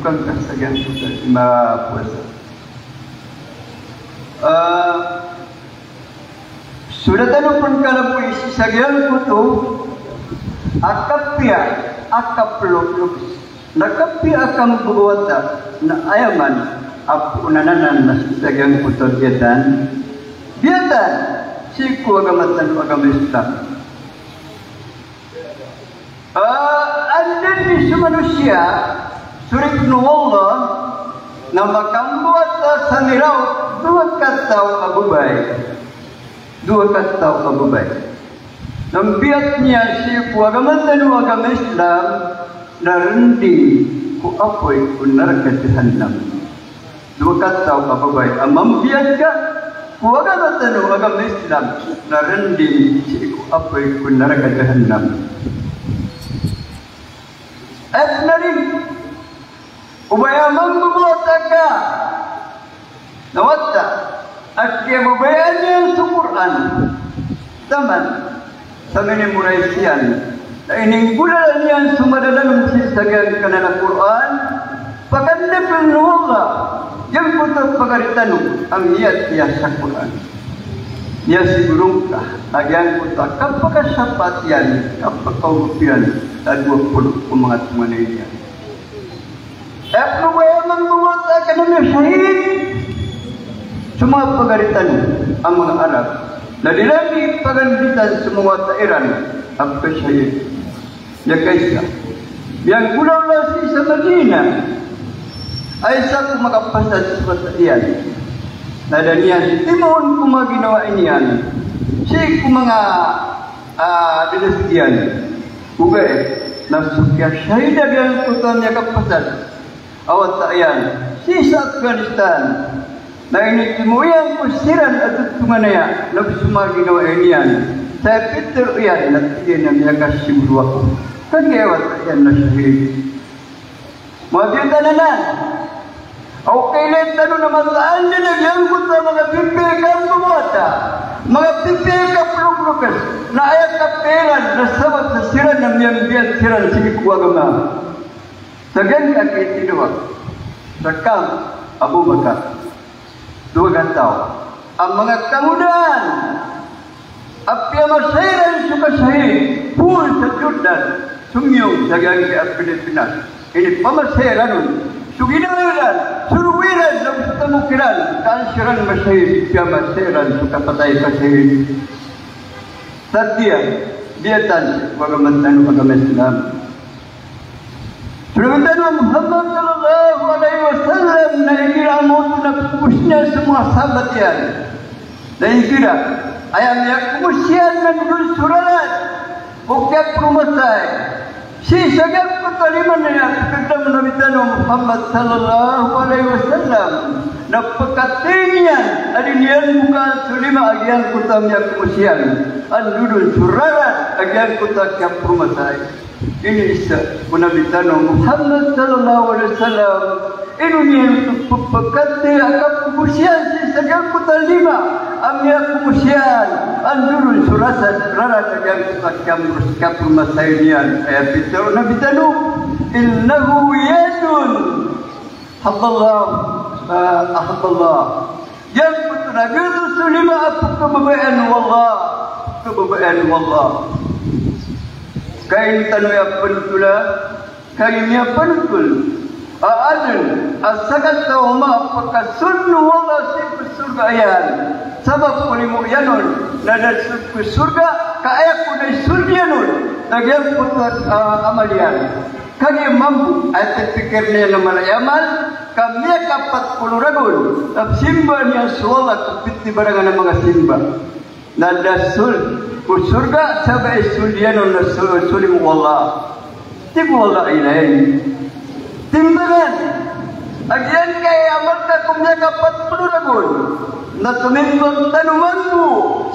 tukang kasayan kita lima puasa. Sudah tahu pun kalau puisi sagian kutu akap peluk nakapia akan berbuat na ayaman apu nananan na sagian kutu biatan siku agama Islam. Anda di manusia surik Allah nama kambuat sanirau dua kata Abu Baik. Nampiatnya siku agama Islam narendi ku apoi ku neraka jahannam. Dua kata Abu Baik. Mampiatkah ku agama Islam narendi siku apoi ku neraka jahannam. Narin ubaya membuataka nawatta akke mubayanya Al-Quran taman samene muraisian ini bulan yang sumada dalam sisagan kana Al-Quran pakanda bin Allah yang putus pagaritanu ang iyat ya Al-Quran ya sigurungkah agian putus kapaka sapatian kapaka upian dan 20 umat manusia. Ibnu Bayman membuat akademi syahid semua pegaritan ang mga Arab. Lagi-lagi pagalitan semua Iran apa syahid. Ya kaisa. Yang pulau nasi sa Madinah ay sa kumakapasad sa Bataian. Nada niya si Timon kumaginawa iniyan. Si kumanga dinasiyan. Bukan, nasukya syaidah yang kutannya kapasal. Awat tayan, sisa Afghanistan. Nah ini kemudian kusiran atau tumanaya, nabi semua ginawa inian. Saya pikir iyan nanti yang kasih berwaktu. Kan awat tayan nasyahid. Mungkin tananan. Okay let tanu naman saan din yang kuta mga pipi kang bumata. Mga pipi ka pluk-plukas na ayat kapelan na sabat sa siran ng yang biyan siran siku agama. Sagan kakit dua. Sakam Abu Bakar. Dua gantau. Ang mga kamudan apya masairan suka syahid pun sa Jordan sumyong sagan ke Pilipinas. Ini pamasairan Sugidaran, suruwiran, nagtamukiran, kansiran masyahid, siya masairan, suka patay masyahid. Tatiyan, biatan, wagamantan, Islam. Sunamantan Muhammad sallallahu alaihi wasallam na ikiramu na kumusnya semua sahabat yan. Na ikira, ayam yang kumusian na nudul suralat, buktiak perumasay. Si sagap ketaliman yang kita menabitan Muhammad sallallahu alaihi wasallam napakatinya adinian bukan sulima agian kutamnya kemusian andudul surarat agian kutak yang permasai ini isa menabitan Muhammad sallallahu alaihi wasallam ini yang pekati akap kemusian si sagap kutalima amnya kemusian andudul surarat rarat agian kutak yang permasai ayat itu nabitanu innahu yadun haballah yang betul itu sulima apa kebebayan wallah kain tanwiyah penutula kainnya penutul adun asagat tawma apakah sunnu wallah si surga ayan sabab kulimu yanun nada surga kayak kudai suryanun Lagian putus amalian. Kami mampu ayat pikirnya nama yaman. Kami kapat 40 ragun. Simba niya suwala kupiti barangan ng mga simba. Nada surga sabay sulyan na sulim wallah. Tibu wallah ilahin. Timbangan. Agian kay amal ka kumya kapat 40 ragun. Natumimbang tanumanmu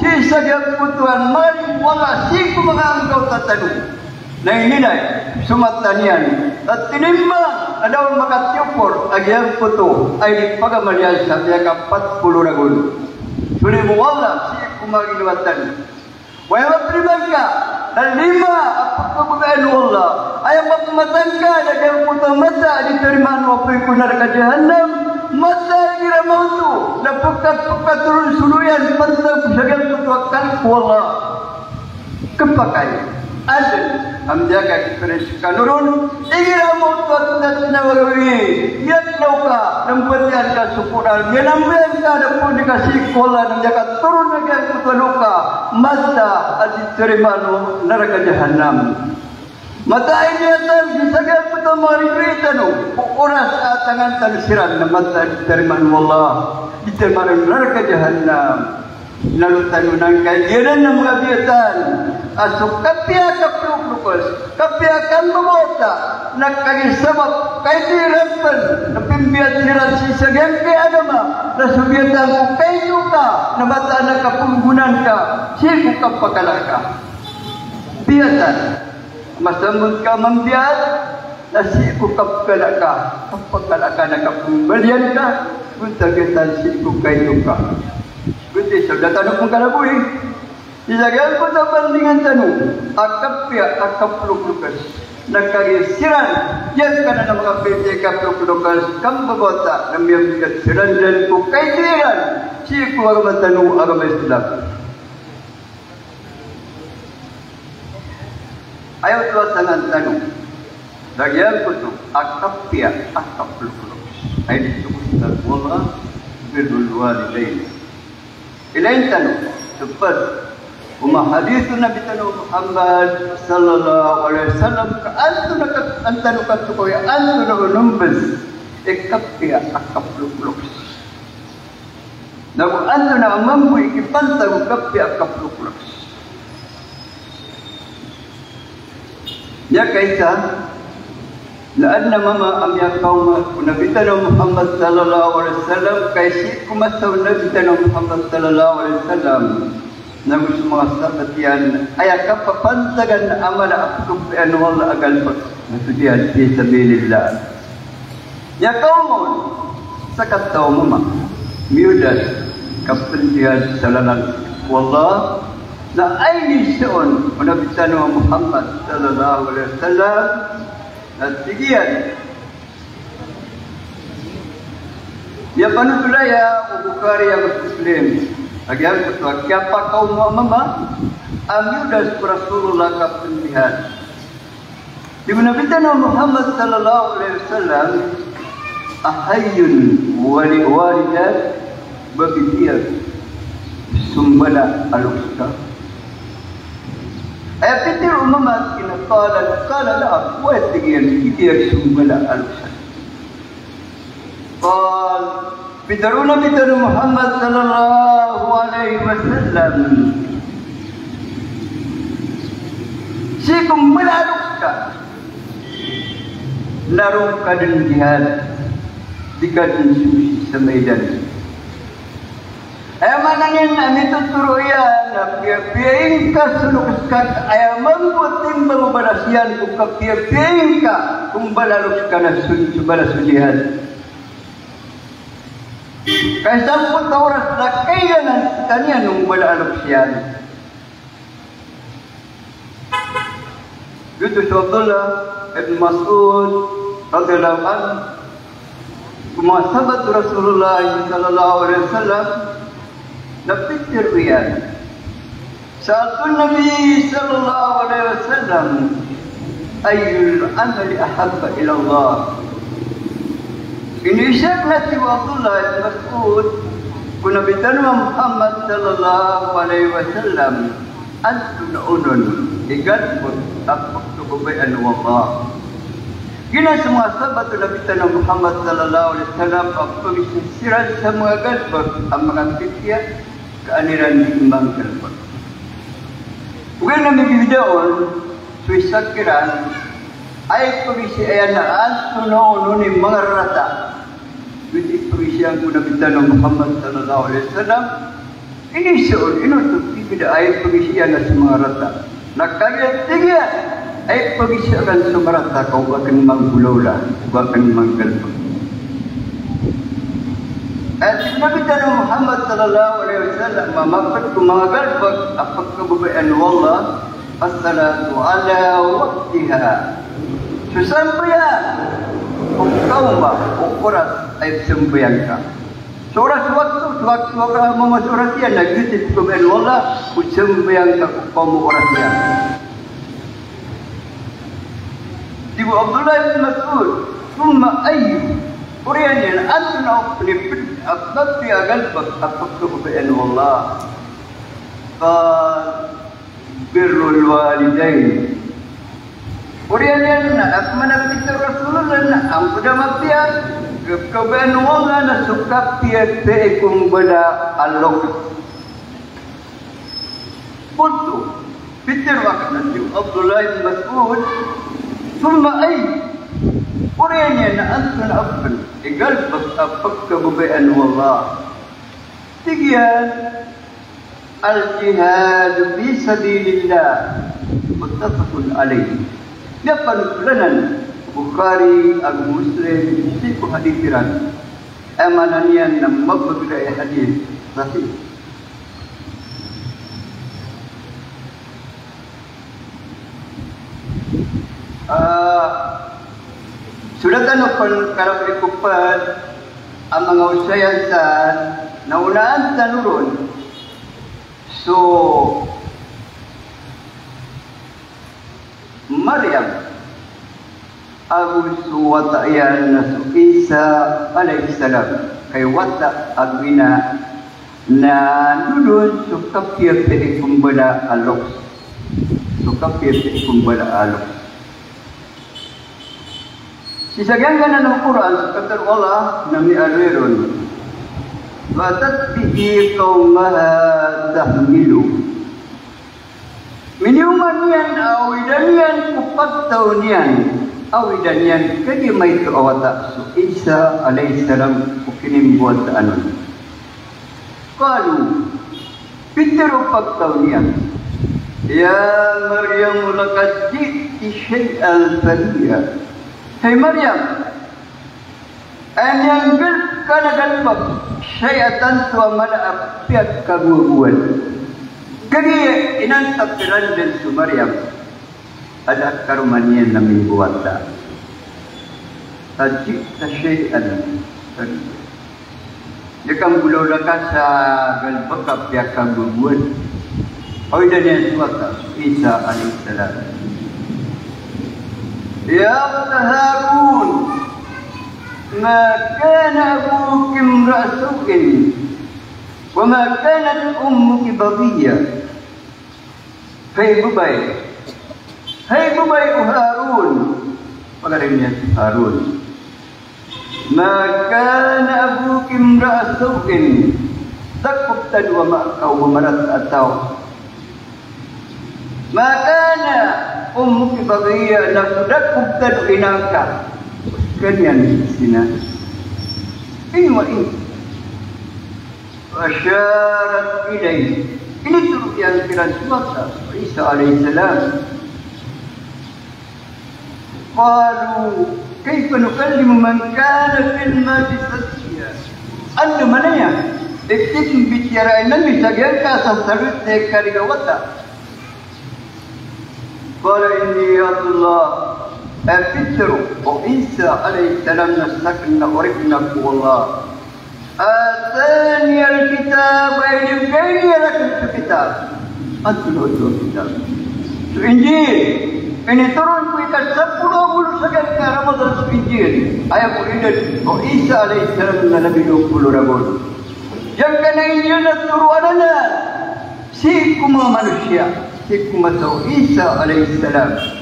sisa yang putuan mari wala siku mga angkaw tatanu na ininay sumatanian at tinimbang adaw makatiupor agyang puto ay pagamalyan sa tiyak 40 ragun sulit mo wala siku maginuwatan wala primang ka Dan 5 apa kebukaan Allah. Ayat matangka dan yang putar mata diterima apa yang neraka jahannam. Mata kira mautu dan pekat-pekat turun suluyan pantang pusagam kutuakan Allah. Kepakai ada amjaga kita nurun igira mautu atas nawawi yang nauka nempatian ka syukuran yang ambil ka dapun dikasih kola amjaga turun lagi kutuanuka mata diterima neraka jahannam. Mata ini atas disagam pertama riwayatanu uras tangan tansiran mata diterima Allah diterima neraka jahannam. Lalu tanunang kajian ng mga biyatan asok kapya kapluklukos kapya kan mamota nagkagisabak kay tirapan napimbiyat sirat si sagyan kay agama nasubiyatan ko kay ka na mata nakapunggunan ka siya ka pakalaka biyatan masambut ka mambiyat na siya ko kapakalaka nakapungbalian ka kung tagitan siya ko kay ka. Betul, sudah tanuk pun kalau boleh. Dijaga pun tak bandingan tanuk. Akap pia, akap lukas. Nak siran, yang kena nama PJ akap lukas. Kam berbota, namanya kita siran dan bukai siran. Si agama tanuk agama Islam. Ayat dua tangan tanuk. Bagian kutu, akap pia, akap lukas. Ayat itu kita Allah berwalidain. Ilain tanu cepat umah hadis Nabi tanu Muhammad sallallahu alaihi wasallam ka antanu katukoy antanu numbes ikapya akapluk nagu antanu mambu ikipanta ikapya akapluk ya kaisa لأن ماما أم يقوم ونبينا محمد صلى الله عليه وسلم كيسيكم أسو نبينا محمد صلى الله عليه وسلم نقول semua sahabatyan ayat apa pantagan amal akub an wal agal nasudian fi sabilillah ya kaumun sakat tahu mama miudas kapendian salalan wallah la aini sun nabiyana Muhammad sallallahu alaihi wasallam Tigian ya panutula ya Bukhari ya Muslim agar betul siapa kaum mama ambil dari Rasulullah kapendihan di mana Nabi Muhammad sallallahu alaihi wasallam ahayyun walidat babiyah sumbala aluska ayat itu umamat kina qala la wa tigian dia sumbala alusan qal bidaruna Muhammad sallallahu alaihi wasallam si kumbala aluska narung kadin jihad dikadin suci semaidan manangin anito turuyan na piyapiyain ka sulukaskan ay mambutin mamubalasiyan kung kapiyapiyain ka kung balalus ka na balasulihan kaya samput na oras na kaya ng kanya nung balalus yan dito sa Abdullah ibn Mas'ud radhiyallahu anhu kumasabat Rasulullah sallallahu alaihi wasallam napikir riyan sa'atun Nabi sallallahu alaihi wasallam ayyul amali ahabba ila Allah inisyak na si Abdullah ibn Mas'ud kung nabitan Muhammad sallallahu alaihi wasallam antun unun igatbot at pagtugubayan ng Allah gina semua sahabat Nabi Muhammad sallallahu alaihi wasallam pagpamisiran sa mga galbag ang mga pitya keaniran diimbang galbag. Bukan namin bibidaon suisakiran ay pamisi ayanaan tuno ni mga rata biti pamisian ko Nabi Muhammad sallallahu alaihi wasallam ini seorang inutup bibida ay pamisian na sa mga rata nakagayat tigyan ay pag-isakan sumarata kau akan manggulaw akan manggalpag. At Nabi Muhammad sallallahu alaihi wasallam mamapat ko mga galpag apag kababayan ng Allah as-salatu ala waqtiha. Sesambayan kau ukuran ay sembahyang ka. Surat sewaktu orang memasuk dia nak gitu kepada Allah, sembahyang ka kaum orang dia. Ibu Abdullah bin Mas'ud, "Thumma ayyu?" Oriental antuna pelipit abad dia galbak apa kepada Allah. Birrul walidain. Oriental nak mana kita Rasulullah nak ampudah maafia kepada Allah nak suka dia bekum bela Allah. Betul. Peter waktu Abdullah bin Mas'ud, "Thumma ayyu?" Oriental antuna abad galbak apa kepada Allah. Tiga al-jihad fi sabilillah muttafaqun alaih. Dapat kulanan Bukhari, Abu Muslim, siku hadiran amananian nam mabudai hadis sahih. Sudah tanukon kalau berikupan ang mga usayasan na unaan tanurun. So, Maryam Abu wata yan na su Isa alaihissalam kay wata agwina na nulun su kapir pe kumbala alok. Su kapir pe kumbala alok. Sisagyan ng Quran sa katar Allah na mialweron. Watatbihi qawmaha tahmilu. Minuman yan awidanian kupagtaunian. Awidanian kadi may tuawata. So Isa alaihissalam ukinim buat anon. Kalu pitero pagtaunian. Ya Maryam laqad ji'ti syai'an fariya. Hai Maryam, yang kana galbak syai'atan tua mana apiat kaguan. Kali inan tapiran dan su Maryam ada karumanian na mingguata. Tajik ta syai'an. Jekam bulau laka sa galbak apiat kaguan. Awi dan yang suata Isa alaihissalam. Ya Harun, ma kana abuki imra'a su'in wa ma kanat ummuki baghiyya. Hai bubai Harun. Pagalinya Harun. Ma kana abuki imra'a su'in. Takut tadwa ma kau marat atau ma kana ummuki baghiyya la tudakub tadinaka. Kalian sina ini wa ini wasyarat ilai. Ini turut yang kiran suata Isa alaihissalam. Qalu kaifa nukallimu man kana fil mahdi sabiyya. Anda mananya iktim bicara Nabi sagian ka sabut tekari gawata. Qala inni Allah Fitru Isa alaihissalam nasakna urifna Allah. Atani al-kitab wa yubgayni lakum kitab. Antul kitab. Su Injil ini turun ku ikat 10 sekian ke Ramadan su Injil. Ayat kulidan Isa alaihissalam na Nabi 20 rabon. Yang kena Injil na turuanana si kuma manusia. Hikmatu Isa alaihissalam.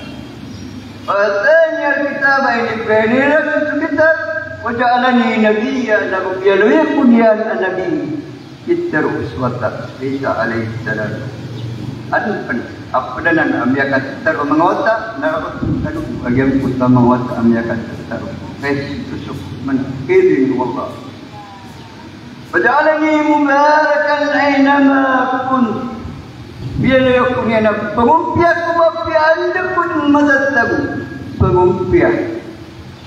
Atani al-kitab ini benar kitab waja'alani nabiyyan nabiyyan kunyan nabi. Kita uswata Isa alaihissalam. Apa dan amyakan taruh mengawata na anu bagian utama mengawata amyakan taruh. Baik tusuk menakhirin wallah. Waja'alani mubarakan aynama kuntu. Biar aku ni nak pengumpiah anda pun mazatabu pengumpiah.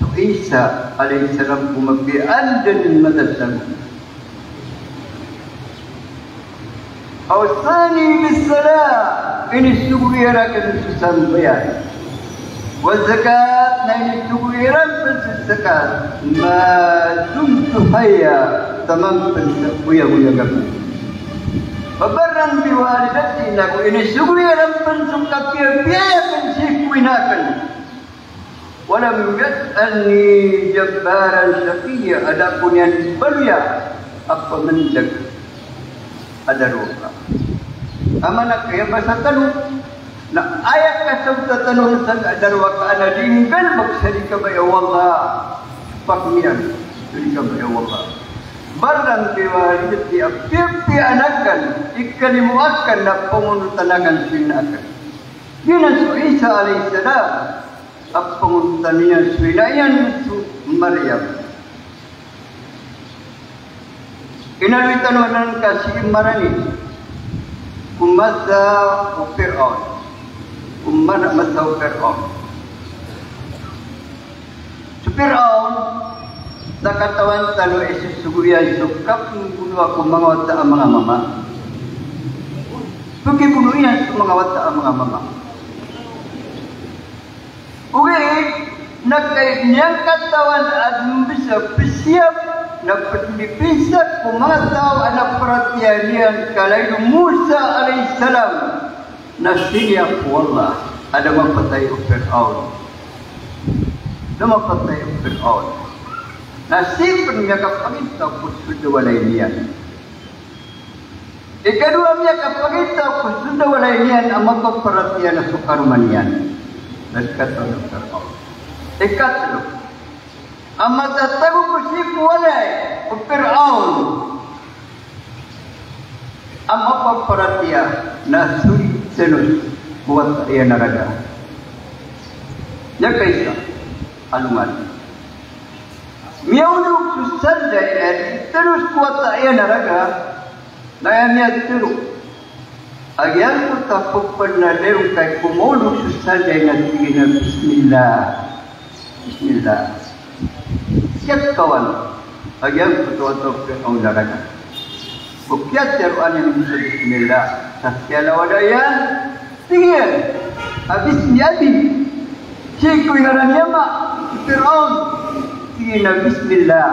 So Isa alaihissalam pengumpiah anda mazatabu. Awsani bisalam ini suguyara kesusahan bayar. Wazakat na ini suguyiran pensesakat. Madumtu haya tamang pensebuya-buya kami. Babaran biwalidati naku ini suguyiran pensukapia biaya pensikuinakan. Walam yas'alni jabbaran syaqiyya, adapun yang belia apa menjag ada roka. Amanah kaya bahasa tanuk na ayat kasabta tanuk sang ada roka ana dinggal maksadi ka ba ya wallah pakmian diri ka ba ya wallah barang biwalidati api anakan ikali muakan na pengunutanakan sinakan. Gina su Isa alaihi salam apa penguntanian swinayan su Maryam. Inalitan wanan kasih marani kumasa Fir'aun. Kumana masa Fir'aun. Fir'aun nakatawan talo Yesus suguyan sukap bunuh aku mengawata mga mama. Pergi bunuh yan mengawata mga mama. Ugi nakaitnyang katawan at bisa bersiap dapat dipisah kumatau anak perhatian kalai Musa alaihissalam nasiya wallah ada mapatai Fir'aun. Ada mapatai Fir'aun. Nasib menyakap pagita kusuda walainian. Ikadua menyakap pagita kusuda walainian amak perhatian na sukarmanian. Nagkataw ng Fir'aun. Ikatlo, ang matatago ko si Kuwalay o Fir'aun ang mapaparatya na sulit-sunod buwat iya naraga. Yan kaysa, alungan. Miyawag susanday at terus kuwat iya naraga na yan niya tiro. Agyan ko tapok pa na lerong kay kumulog sa sanday na sige na Bismillah. Bismillah. Siyat kawan. Agyan ko tuwatok ang naraga. Bukyat yaruan yung sa Bismillah. Sa siyala wadayan. Sige. Abis ni Abi. Siya ko'y naranyama. Fir'aun. Sige na Bismillah.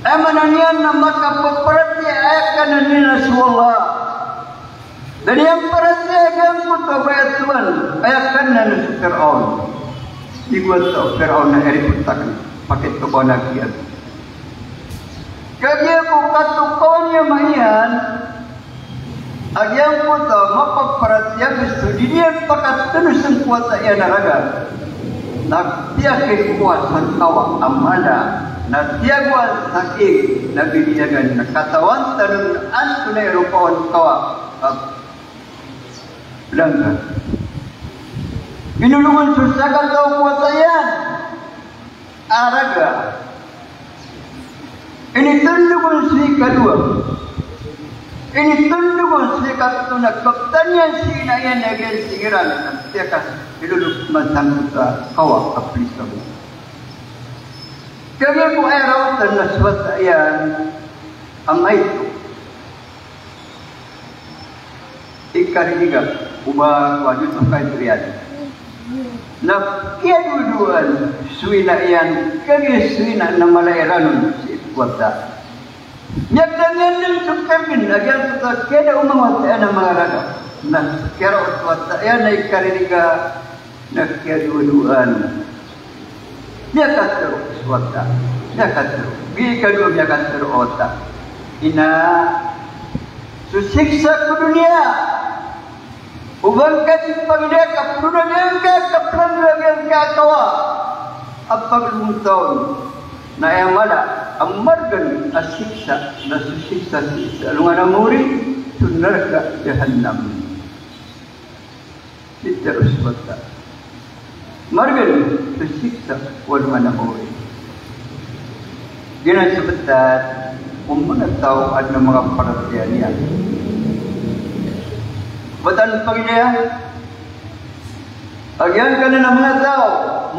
Amananian na makapaparati ayakan na nila suwala. Dan yang parati ayakan mo ito bayat Tuhan. Ayakan na nila si Fir'aun. Igual ito, Fir'aun na eriputakan. Pakit ko ba nagiyan. Kaya ko katukawan niya mahiyan. Agyan po ito, mapaparati ang gusto. Diniyan pakatunus ang kuwata yan naraga. Nagtiyakin kuwasan kawa amala. Natiagwa sakit nabibigyan ng katawan tanong anto na Europaon kawa belangga. Pinulungan susakan daw kuwatayan araga. Ini tundungan si kedua. Ini tundungan si katuna kaptanyan si inayan agen singiran tiakas piluluk masang kawa aplikasi. Kaya ko ay rawatan na suwat ayan amay ito. Ikariga, uba wajud sampai triad. Na kaya duduan suwina ayan, kaya suwina na malairanun si Ikwata. Nyagdangan ng sukabin, agyan sa kaya umawat ayan ang mga raga. Na kaya Ikwata ayan ay ikariga na kaya duduan. Dia kata suata, dia kata, bi kedua dia kata otak. Ina susiksa ke dunia. Ubang kasi pagdia kapuna dia kaplan dia kawa. Apa belum tahu? Na yang mana amargan asiksa, na susiksa siksa. Lungan amuri sunarga jahannam. Tidak suata. Margan tersiksa wal manamuri. Gina sebentar tahu ada mga perhatian yan. Batan pagdaya agyan ka na mga tao,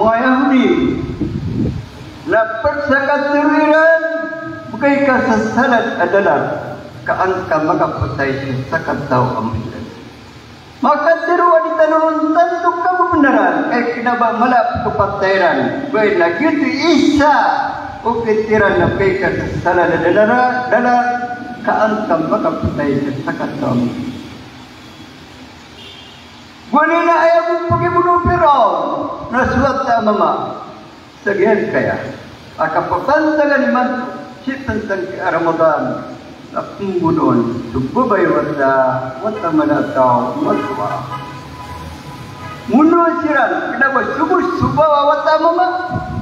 mga Yahudi na persakatuwiran bukay kasasalat adalah kaan ka makapatay sa katao ang Muslim. kanuruntan tu kebenaran. Kenapa malap kepatairan. Baik lagi tu isa. Ukitiran na kay kasala na dala kaantam makapatay sa katam. Guni na ayaw mong pagibuno pero nasulat ta mama. Sagihan kaya. Akapapantagan man sipantang ki Ramadan. Pembunuhan sububay wata manataw matwa muno siran kenapa subawa wata mama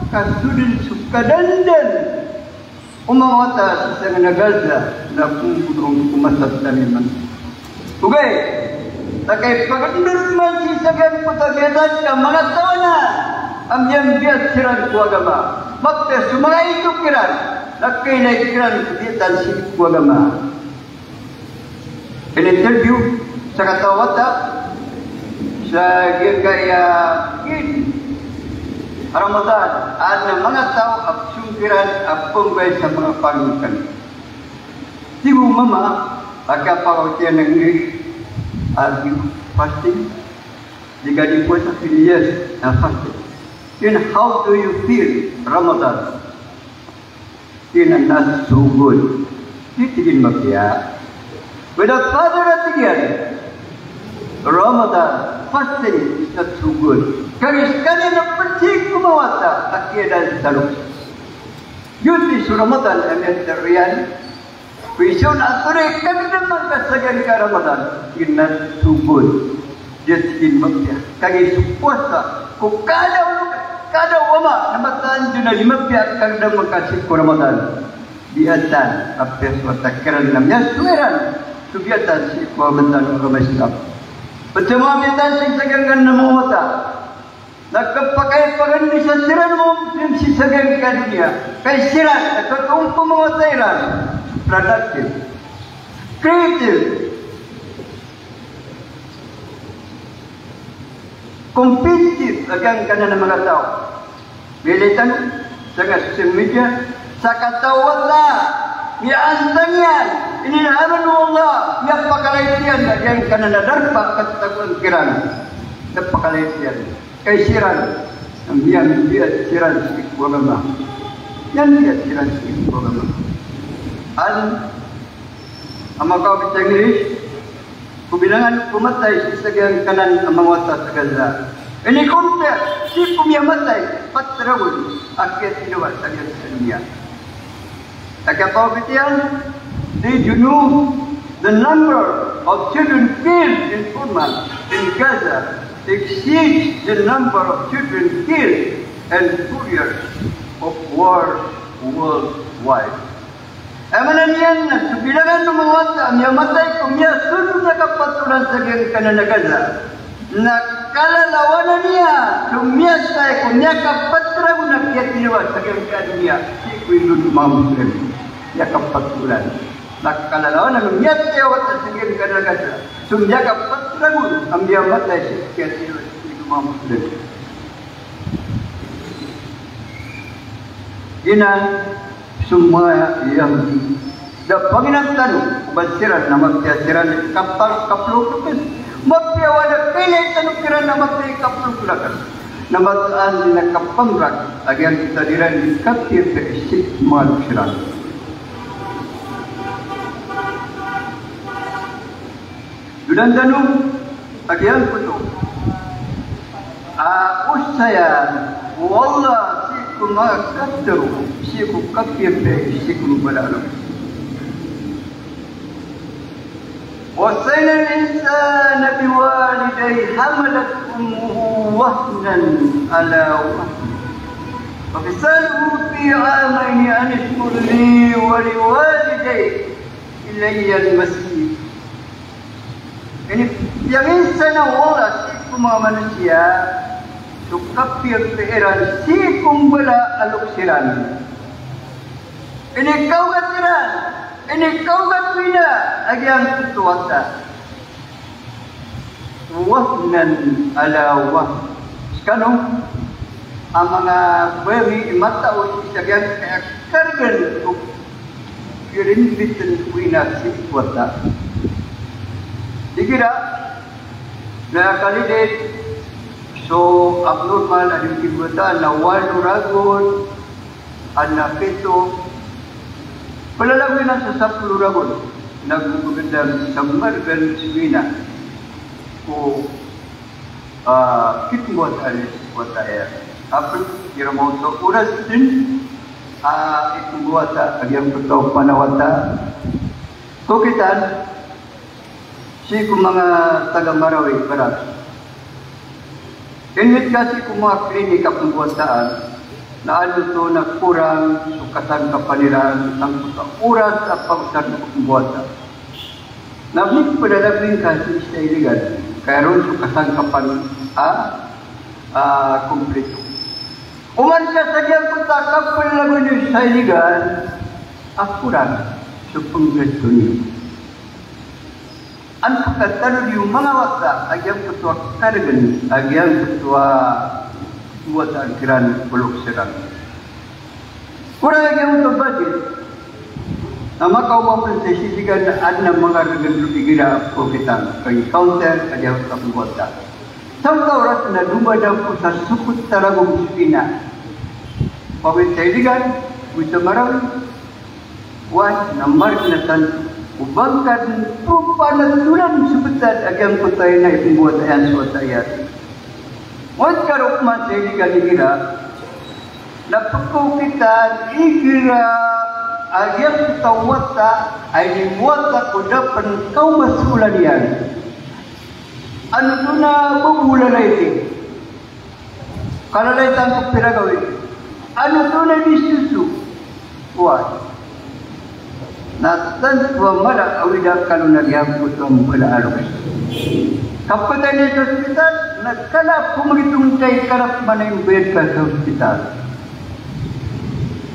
kasudin sukadandan umawata sa nagaza na pembunuhan kumasat taniman okay takay pagandun man si sagan putagetan ka mga tawana amyang biat siran kuagama makta sumangay itu kiran Nakay na ikiran kuditan si kuagama. In interview sa katawata sa gaya Ramadan ada mga tao absungkiran abpunggay sa mga panukan. Di mo mama agapawatian ng English fasting jika di puasa yes fasting. Then how do you feel Ramadan? Not so good. Titigin magkaya. Without further atigan, Ramadan fasting is not so good. Kami sekali nak pergi kumawata akhir dan saluk. Yuti su Ramadan amin terian. Pisau nak sore kami naman kasagan ka Ramadan. Not so good. Titigin magkaya. Kami supuasa. Kada wama namatan juna lima pihak kada makasih ko Ramadan biatan apes watakiran namanya sueran subiatan si ko bentan ko Islam percuma biatan sing sagangan namo wata nakapakai pagan di siran mo si sagang ka dunia kay siran nakatungko mo watairan productive creative kompetitif agang kana ng mga tao. Militan sa social media, sa katawan na, miantang yan, ininahaman mo Allah, napakalaitian, agang kana na darpa katagwan kiran, napakalaitian. Kay siran, ang biyat siran sa ikuagama. Yan biyat siran sa ikuagama. Ang mga kawit sa English, kubilangan pumatay si sagang kanan ang mga wata sa Gaza. Ini kumper, si pumiyamatay, patrawon, akyat inuwa sa dunia. Nakapawitian, did you know the number of children killed in Pullman, in Gaza, exceeds the number of children killed and 2 years of war worldwide. Amanan yan, bilangan ng mga wata, miyamatay ko, miyasunod na kapatulan sa kanan na Gaza. Nakalalawanan niya, sumiyasay ko, niya kapatraw na kiyatiniwa sa kanan niya. Si Kuilun mga Muslim, niya kapatulan. Nakalalawanan, miyasay ko sa kanan na Gaza. Sumya kapatraw ang miyamatay sa kiyatiniwa sa mga Muslim. Inan, semua yang da panginan tanong bansiran na magtiasiran kaplukutin magpiawala kailan tanong kiran na magtikaplukutin na mataan nila kapangrak agyang kita diran di kapir sa isip mga luksiran dudan tanong agyang puto usaya wallah ما قدروا شيكو كفير به شيكو بلالو وصينا الإنسان بوالديه حملت أمه وهنا على وهن وفصاله في عامين أن اشكر لي ولوالديك إلي المسير يعني yang insana wala شيكو ما manusia Tukapir peheran si kumbala aluk siran. Ini kau katiran, ini kau katwina agyang tutuwata. Wahnan ala wah. Sekarang ang mga bami matao isagyang kargan tuk kirinbitin kuina si tuwata. Dikira Na kalilit, so abnormal ang kibutan na walo ragon, anak ito, palalagay na sa 10 ragon, nagugandang samar gan sibina, o kitbuat alis buat air. Apa kira mau to uras din, itu buat yang betul panawata, kukitan, si mga taga Marawi berat. Init kasi kung mga klinik ang pembuataan na ano to na kurang sukatan kapaniran ng oras at pagkatan ng pembuatan. Nabnik padalagling kasi sa iligan kaya ron sukatan kapan kompleto. Uman ka sa diyang kutakap padalagon yung sa iligan kurang sa penggesto niyo. Ang pagkatalo yung mga wata, agyang ketua kargan, agyang ketua buat akhiran peluk serang. Kurang agyang untuk budget. Nama kau mampu sesikan ada mga regan lupigira ko kita, kay counter agyang ketua buata. Sampai orang na lumba daw po sa sukut taragong sipina. Pawit sa iligan, gusto Marawi, wan, namar na tanto. Ubangkan rupa natulan sebentar agang kutay na ibuat ayan suat ayat. Wan karukman sa iligan napakaw kita igira agang kutawata ay limuata kudapan kau masulan yan. Ano to na bubula na iti? Kalalaitan ko piragawin. Ano to na disusu? Wan. Natan tua mala awida kalau nagyang putung bala alok. Kapag tayo sa hospital, nagkalap kumagitong kay karap man yung bed ka sa hospital.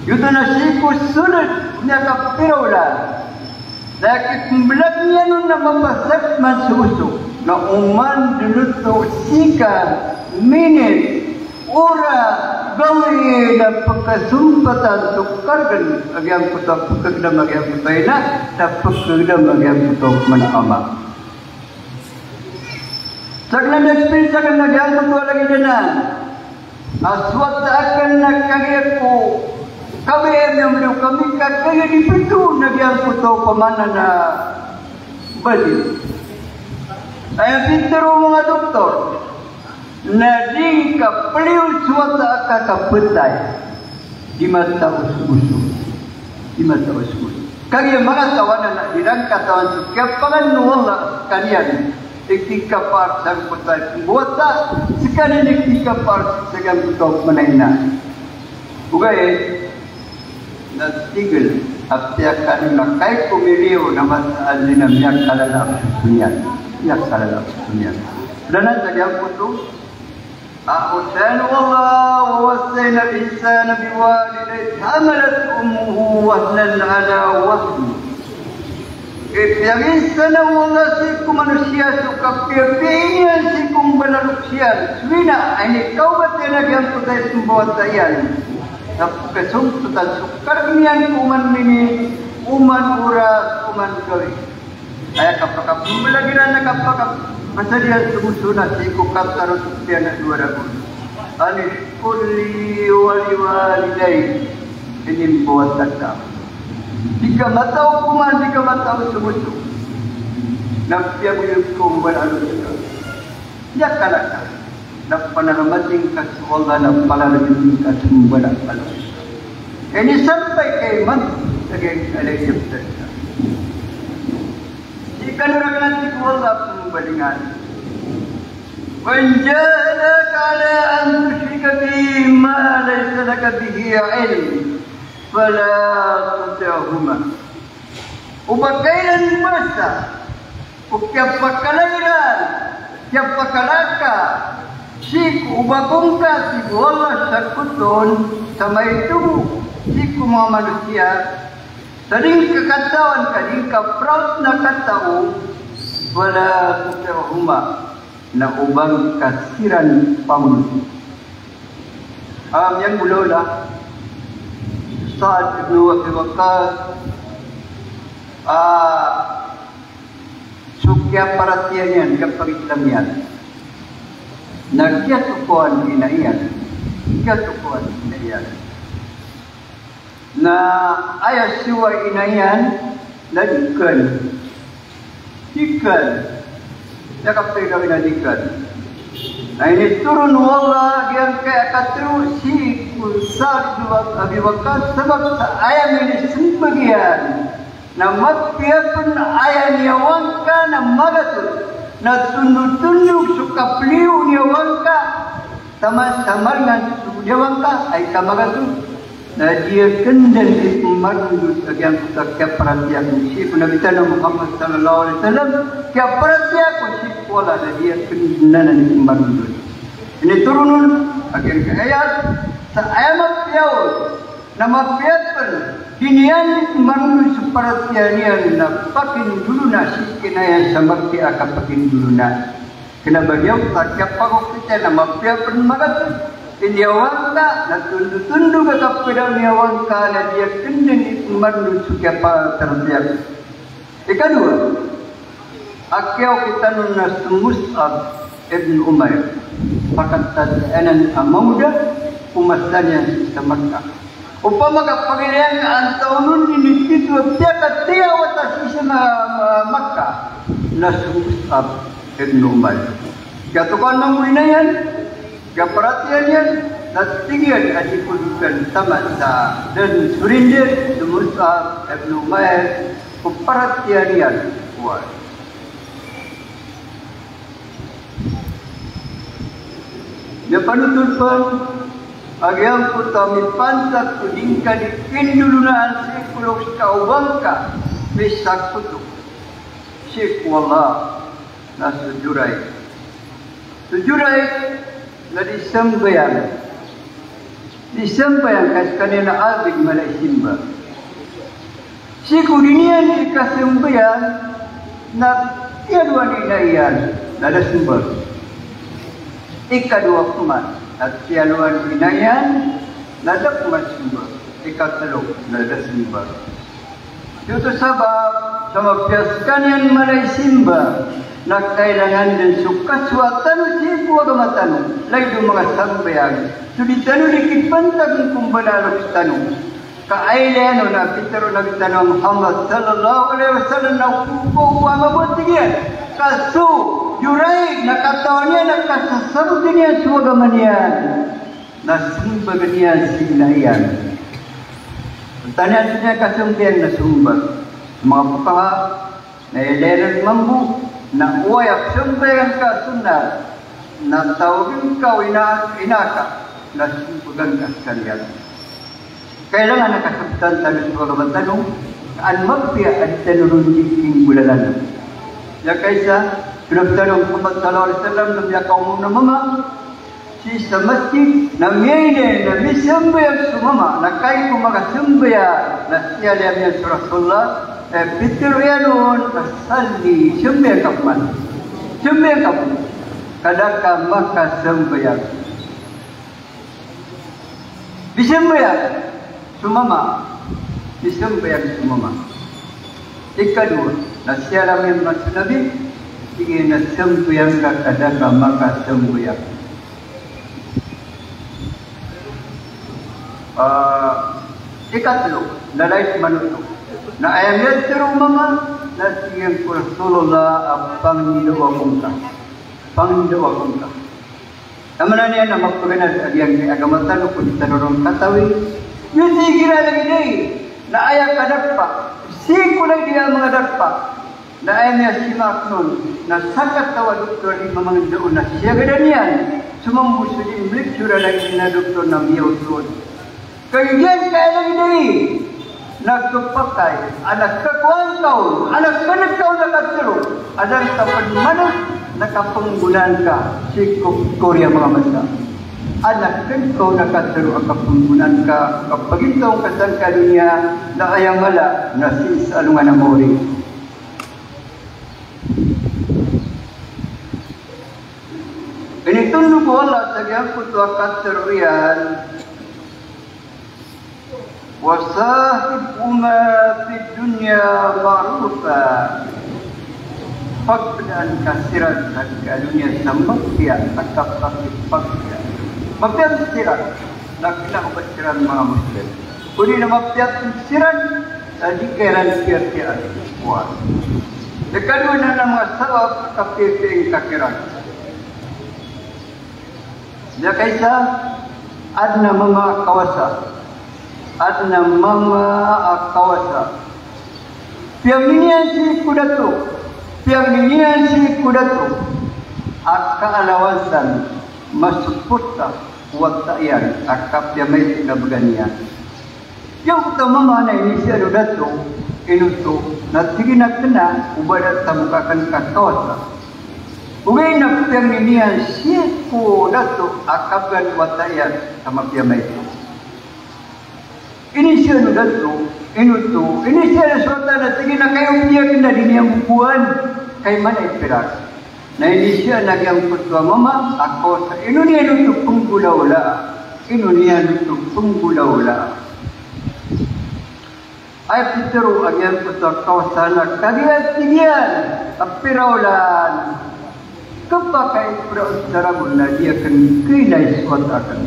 Yuto na siya sunod niya kapiraw lang. Dahil kumbalag niya nun na mapasat man sa uso na uman dunuto sika, minit, ora, gawin na pagkasumpatan tukargan agyang putok pagkagdam agyang putoy na pagkagdam agyang putok manakama. Saglan experience akan agyang putok lagi janan. Aswat akan nakagaya ko kami yang beliau kami kagaya di pintu agyang putok pamana na balik. Ayang pintu mga doktor. Nadi kapeliu suata kakapetay di mata usu-usu di mata usu-usu kaya mga tawanan na dirang katawan su kaya panganuwala kanian iktika par sang putay buata sekali iktika par sagang putok manayna ugay natigil aptiakan na kay kumiliw na masaan din ang miyak kalalap sunyan dan sagang putok أحسن الله ووصينا الإنسان بوالديه حملت أمه وهنا على وهن الإنسان والله سيكم manusia suka kepingin sikum benaluksian swina ini kaubatena yang kutai sembuat tayan tapi kesumputan sukar nian kuman mini uman uras uman kawi ayah kapakap membelagiran kapakap masa dia semusuna siku kaptar untuk dia nak 200 anis kulli wali walidai ini buat takam jika mata hukuman jika mata semusu nak dia boleh hukum beradu ya kalakah nak panaramating kasuola nak panaramating kasumbanak alam ini sampai kaiman sebagai alaikum salam jika orang nanti kuala pembalingan وَإِنْجَادَكَ عَلَىٰ أَنْ تُشْرِكَ بِي مَا لَيْسَ لَكَ بِهِ عِلْمٌ فَلَا تُطِعْهُمَا Ubakailan masa ukiapakalairan kiapakalaka siku ubakungka siku Allah sakuton sama itu siku mga manusia Tading kakatawan kading ka-proud na katao wala kutahuma na ubang kasiran pamunusin. Yang bulola Sa'ad ibn Abi Waqqas sukya perhatiannya kapag Islamian na kiyatukuan inaiyan. Kiyatukuan inaiyan. Na ayah siwa inaiyan na dikan. Dikan. Yakap tayo na dikan. Nah ini turun wala yang kayak katru si kusar dua abiwakan sebab ayam ini sebagian. Nama dia pun ayam ni wangka nama gatu. Na tundu suka peliu ni wangka. Tamar dengan dia wangka ay kamagatu. Na dia kendal di pemandu yang kita keperhatian si Nabi Muhammad sallallahu alaihi wasallam keperhatian si wala dia kendal di pemandu. Ini turun agen ke ayat ayat piaul nama piapan dinian pemandu sepertian na pakin dulu nasi kena yang samakti akan pakin dulu na kena beliau tak pagok kita nama piapan magat ini awangka na tundu ke kapedang ni awangka na dia kendeng pemandu sukiapa terbiak. Kedua, akyau kita nunas Mus'ab Ibn Umair pakatan anan amauda umatnya sa Makkah. Upama kapagilian ka antaunun ini kitu tiaka tiya wata sa Makkah na Mus'ab Ibn Umair. Katukan ng yan, keperhatian yan, natinggian adik kudukan tamat sa dan surindir Mus'ab Ibn Umair keperhatian yan. Dia panutul pun agyang kutami pantak kudingka di kindulunaan sikulog kaubangka bisak kutuk sikwala na sujuray na disembayang kas kanina abig malay simba sikudinian ikasembayang na iadwan inaiyan na dasumbar ikadua kumat at sialuan inayan nada kumat sumber ikatelo nada simba itu sebab sama piaskan yang malay simba nak kailangan dan suka suatan si puagamatan lagi mga sambayang suditano dikipantag kumbalalok tanu kaailan na pitero na bitano Muhammad sallallahu alaihi wasallam na kuwa mabutigyan kasu jurai nakataonnya nakasasarut niya suwagamanian nasimbagnian sinayan pertanyaan niya kasumpian na sumber mga pakaha na ileran mambu na uwayak sumbayan ka sunat na tawagin ka inaka na sumbagan ka sekalian kailangan nakasabitan tayo sa mga tanong an magpia at tanurunjing bulalan ya kaisa Nabi Muhammad sallallahu alaihi wasallam namya kaum na mama si sa masjid na miyene na misambayang sumama na kayo kumagasambaya na siya liya sa Rasulullah pitiro yanon kasalli sambayang kapman kadaka makasambayang bisambayang sumama ikadua na siya liya mas Nabi ingin sembuhyang kadaka maka sembuhyang. Ikatlo, lalait manuto. Na ayam yatiro mama, na siyang Rasulullah Panginoon kungka. Naman niya na magpagana yang agamatan ko di tanurong katawi. Yung sigira lagi day, na ayam kadakpa. Sikulay dia mga dakpa. Na ayamnya simak nun, na sakat tawa doktor di mamang doon na siya gadanian, sumambuso di imliktura lagi na doktor na miyaw doon. Kaya lagi dari, nagkapakay, anak kakuan kau, anak kau nakatiro, adang tapan mana nakapanggunan ka, si Korea mga masa. Anak kau nakatiro ang kapanggunan ka, kapag ikaw kasan ka dunia, na ayang mala, na si salungan na mori. Ini tunduk Allah sagyang kutua kateruyan wasahibuma fid dunya ma'rufa pagdaan kasiran sa dunia sa magpia at pagpia. Magpia ang siran na kinakabasiran mga Muslim. Kuni na magpia ang siran sa di kailan siya buwan. Nagkaroon na ng mga sabab kapiping kakiran. Dia kaysa adna mga kawasa. Adna mga kawasa. Piaminian si kudato. Piaminian si kudato. At kaalawansan masupurta wakta iyan at kapiamay na baganian. Yung utama mana ini si adudato inuto na tiginak na ubadat tamukakan kakawasa. Ugay na piaminian si kudato akaban wakta iyan sama piamay. Ini si adudato inuto, ini siya suwata na tingin na kayong iyak na din yung buwan kay man ay pirak. Na ini siya nagyang kutwa mama, ako sa ino niya nuto punggulawla. Ino niya nuto punggulawla. Ay pitero agyan kutwa kawasana, kagiyat-tigyan, apirawlan. Kapakay praot sarabon na diya kan kinay suwata kan.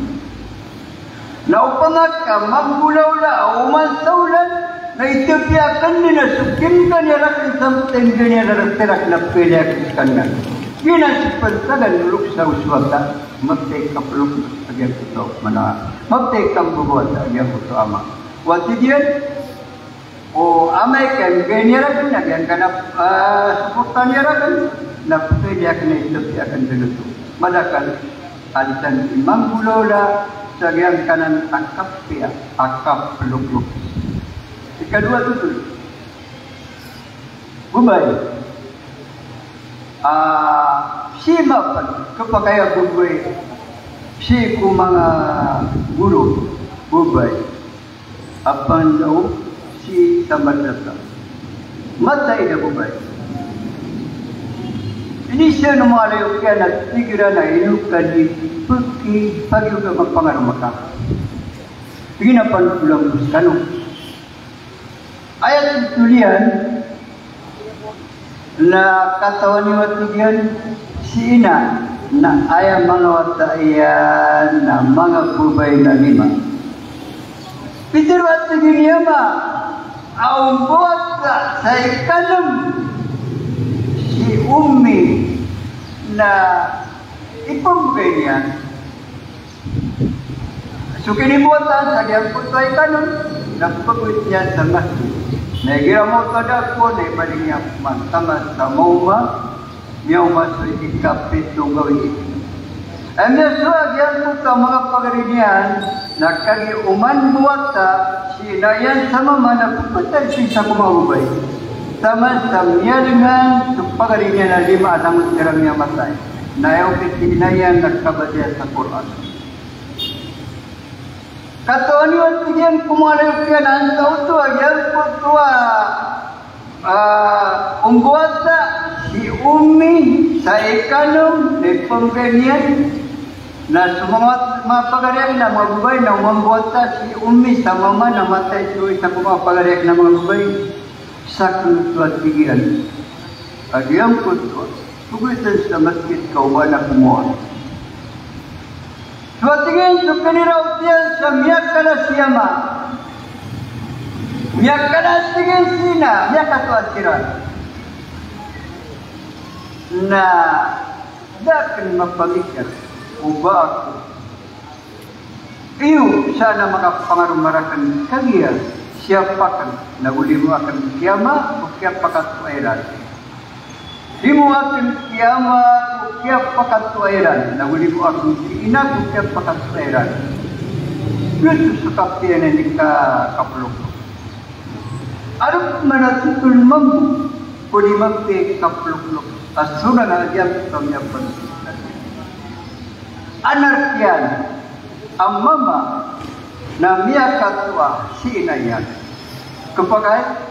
Naupangat ka, maggulawla, umansawlan, na itipiakan nila, sukin ka niya rakin samten ganyan na ratirak na piliak kanan. Ginasipansagan luluk sa uswata, magtay kapulok sa agyan kuto, mana, magtay kambubuat sa agyan kuto ama. Wati diyan, o amay kan ganyan rakin, agyan ka na suportan niya rakin, na piliak na itipiakan dito. Madakal, alitan imang gulawla, Sagyang kanan akap pia, akap peluk-peluk. Kedua itu Bumbai. Si mapan kepakaya Bumbai. Si ku mga guru Bumbai. Apan daw si Tamadata. Matay na Bumbai. Ini siya namalayo kaya natigira na inukan di pagi udah magpangaruh maka. Pinapan pulang buskano. Ayat tulian na katawan ni watigian si ina na ayam mga wataian na mga kubay na lima. Pitir watigin niya ma ang buhat sa ikanam si Ummi na ipamugay niya. So kinibuatan sa diyang putay kanon, napagwit niya sa masjid. Nagira mo tada ko, naibalik niya mantamas sa mauma, niya umasoy ikapit nung gawin ito. Ang nasuag yan po sa mga pagrinyan, nakagi uman buwata, sinayan sa mama na pupatay siya sa kumahubay. Sama sa miyalingan, sa pagrinyan na lima at ang usirang niya matay. Nayaw kitinayan nagkabadya sa Quran. Katuan yun, tigyan kumalayo kaya ang tauto, agyan po tuwa. Umbuwata, si Ummi, sa ikanong, nagpangganyan, na sumangat mga pagariyak na mga bubay, na umambuwata, si Ummi, sa mama, namatay siya sa mga pagariyak na mga bubay, sa kutuwa tigyan. Agyan po tuwa. Tugutan sa masjid kauban na kumuha. Suwatingin sa kaniraw siya sa miyak kalasiyama. Miyak kalasingin sina, miyak katuasiran. Na dakin mapagikat, uba ako. Iyo, sana makapangarumarakan kagiya, siyapakan, nagulimu akan kiyama, o kiyapakat airan. Di mo akan kiamat, ukiap pakat tuairan. Naguli mo akan iinag, ukiap pakat tuairan. Yun sa kaptiyan na hindi ka kapulok. Arap manatutul mambu, kuni magte kapulok. Asuna na diyan sa mga pansitan. Anarkian, ang mama na miya katwa si inayan. Kapagay,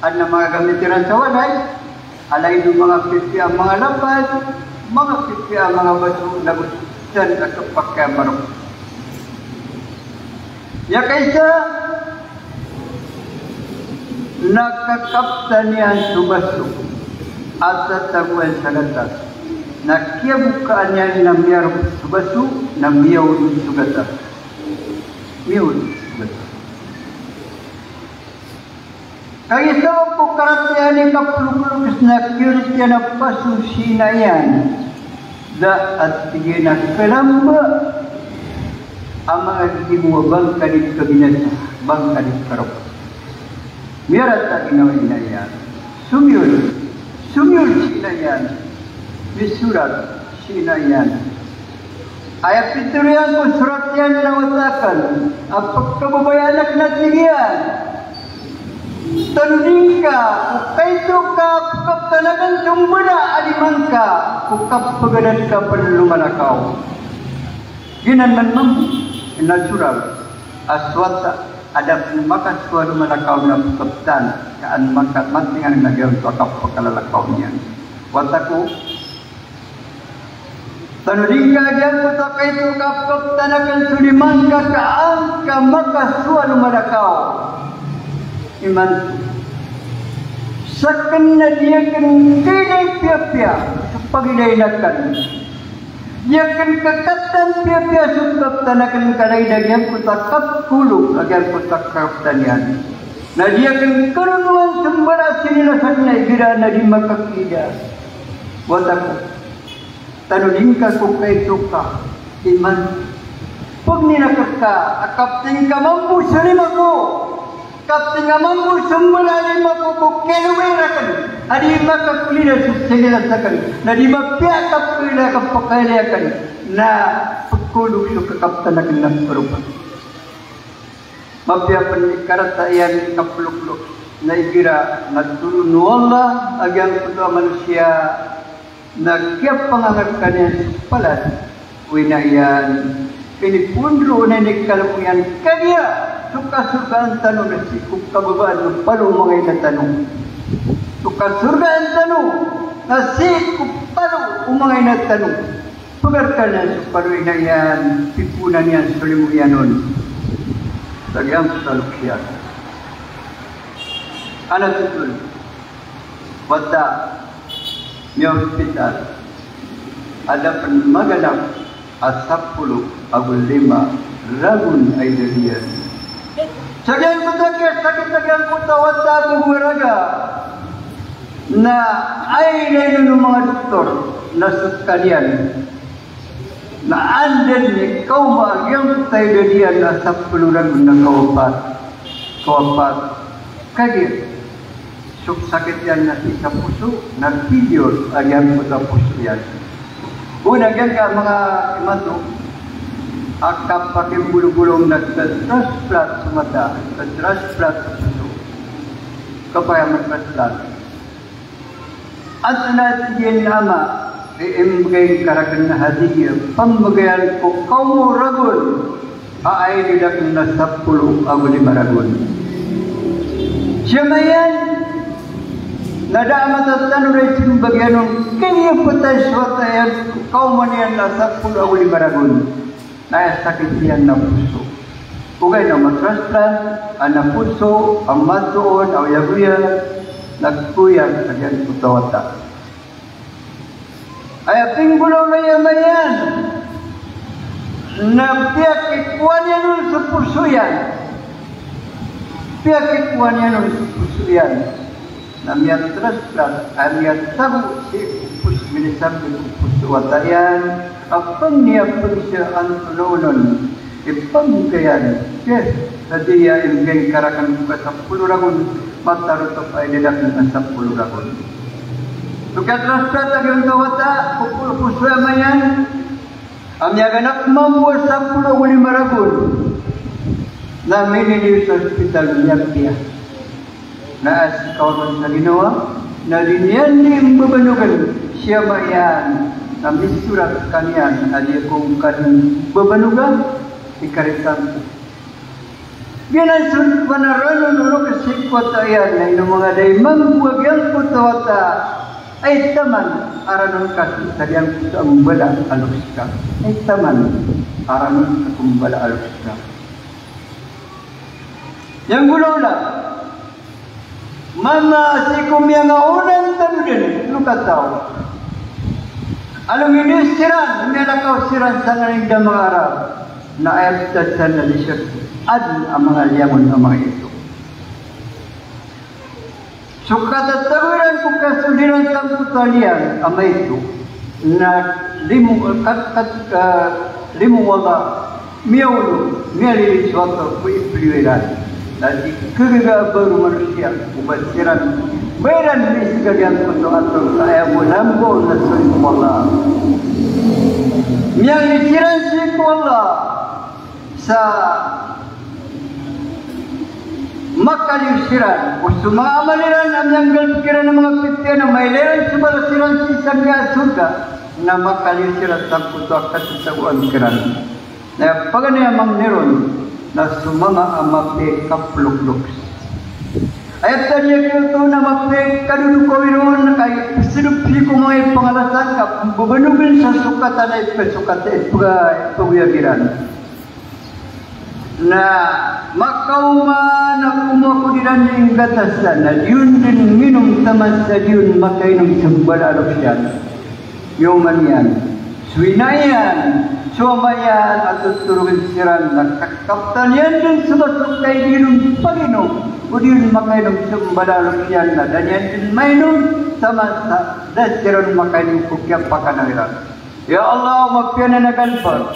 ang mga gamitiran sa walay, alay ng mga pipi ang mga lapad, mga pipi ang mga baso na gustuhan at pagkamarok. Ya kaysa, nakakapta niyan subaso. At taguan sa gatas. Nakia bukaannya na miyar subasu na miyaw sugatas. Miyaw sugatas. Kaya sa po karatya ni kapulukulukas na kiyurutya na pasusi na yan. Da at tigay na kalamba ang mga dimuwabang kanit kabinasa, bang kanit karap. Miyarat na ginawin na yan. Sumyul sinayan. Bisurat sinayan. Ayat piturian ko surat yan nawatakan. Ang pagkababayanak na tigyan. Tanding ka, kaito ka, kukap talagang tumbala, aliman ka, kukap pagadan ka panlumalakaw. Ginan man mam, natural, aswata, ada makaswa lumalakaw na pukaptan, kaan matingan nagyan kakap pagkalalakaw niyan. Wataku, tanding ka, diyan ko ta kaito ka, kukap talagang suliman ka, kaan ka makaswa lumalakaw. Iman sakan na dia kan kailan pia-pia pagidailakan dia kan kekatan pia-pia sebab tanakan kalai dagian kutakap kuluk agar kutakap tanian na dia kan kerunuan sembara sinilasan na ibira na di makakida wataku tanudingka kukai tuka iman pag ninakaka akap tingka mampu selimaku kapten mampu sembalani maku kelewerakan adi maka kulina suselilasakan na di mapia kapulina kapakailakan na pagkuluk su kaptanakan na perupa mapia pendikarata yan kapuluk na ikira na turun Allah agang kedua manusia na kiap pangangat kanya palat winayan ini pundro na nikalamuyan kanya suka-surgaan tanong na si kung kababaan ng palo mga inatanong. Suka-surgaan tanong na si kung palo mga inatanong. Pagarkan na sa palo inayan, pipunan yan, sulimuyanon. Tagyang salukyan. Anak tutul, wata, may hospital, ada penmaganap, asapuluk, agulima, ragun ay dalian. Sagyang kutakir, sakit-sagyang kutawata bumaraga na ay ng mga doktor na suskalian na anden ni kauma yang tayo diyan na sa puluran ng kawapat kagir sakit yan na sa puso na video ayan po sa puso yan una yan ka mga imato akap pakai bulu-bulung na transplant sa mata, transplant sa puso, kapaya mag-transplant. At natin nama, iimbagay karakan na hadiya, pambagayan ko kaumuragon, ay didak na sa pulo ang limaragon. Siya mayan, nadaamat at tanong na itimbagyan ng kanya patay swata yan, kaumanian na sa pulo ang limaragon. Naya sakit yan na puso. Kugay na matransplant, ang puso, ang matuon, ang yaguya, nagkuyan sa yan putawata. Ay aping bulaw na yamayan, na piyakikuan yan nun sa puso yan. Piyakikuan yan nun sa puso yan. Na miyat transplant, ay miyat tabu si puso, minisabi ng puso watayan, apang niya pun siya ang tulonon, ipanggayan, yes, tadi ya imgay karakan buka sa puluragon, matarutop ay didak ng sa puluragon. Sukat transplant ang yung kawata, puso mayan, ang yaganak mamuwa sa puluragon maragon, na minili sa hospital niya piya. Naas kawaron sa ginawa, na linyan ni babanugan siya mayan, na misurat kanyan adi kung kan babanugan ikaritan binan sun panaranon ulo kasi kwatayan na ino mga daimang buwagyang kutawata ay taman aranon kasi sadyang kuta ang bala aluska ay taman aranon sa kumbala aluska yang gulaw na Mama sikum yang unan tanudin luka tahu. Alung ini siran, niala kau siran sana indah mengarah. Na ayat sana disir adil amang aliamun amang itu. Suka tatawiran ku kasuliran sampu talian ama itu. Na limu wala miaulu miali suatu beriwiran. Jadi kegagalan baru manusia ubasiran beran di segala bentuk atau saya mulambo nasri Allah. Yang disiran si Allah sa makal yusiran usuma amaliran yang pikiran mga pikiran maileran sebala siran si sangga surga na makal yusiran sampai akan sesuatu pikiran. Nah pagani amang neron na sumama amape kapluk-luk. Ayat tadi itu nama pe kadulu kawirun kay sidupi ko may pangalasan ka bubanugin sa sukatan ay pesukate pagyagiran. Na makauma na kumakudiran ng gatasan na yun din minum taman sa yun makainom sembal alokyan. Yoman yan. Swinayan. Suamayan atau turun siran nakakaptan yan din sumasok kay dinong Panginoon. Udin makainom sembala rupian dan yan din mainom sama dasiran makainom kukyang pakanawiran. Ya Allah magpian na nagalpar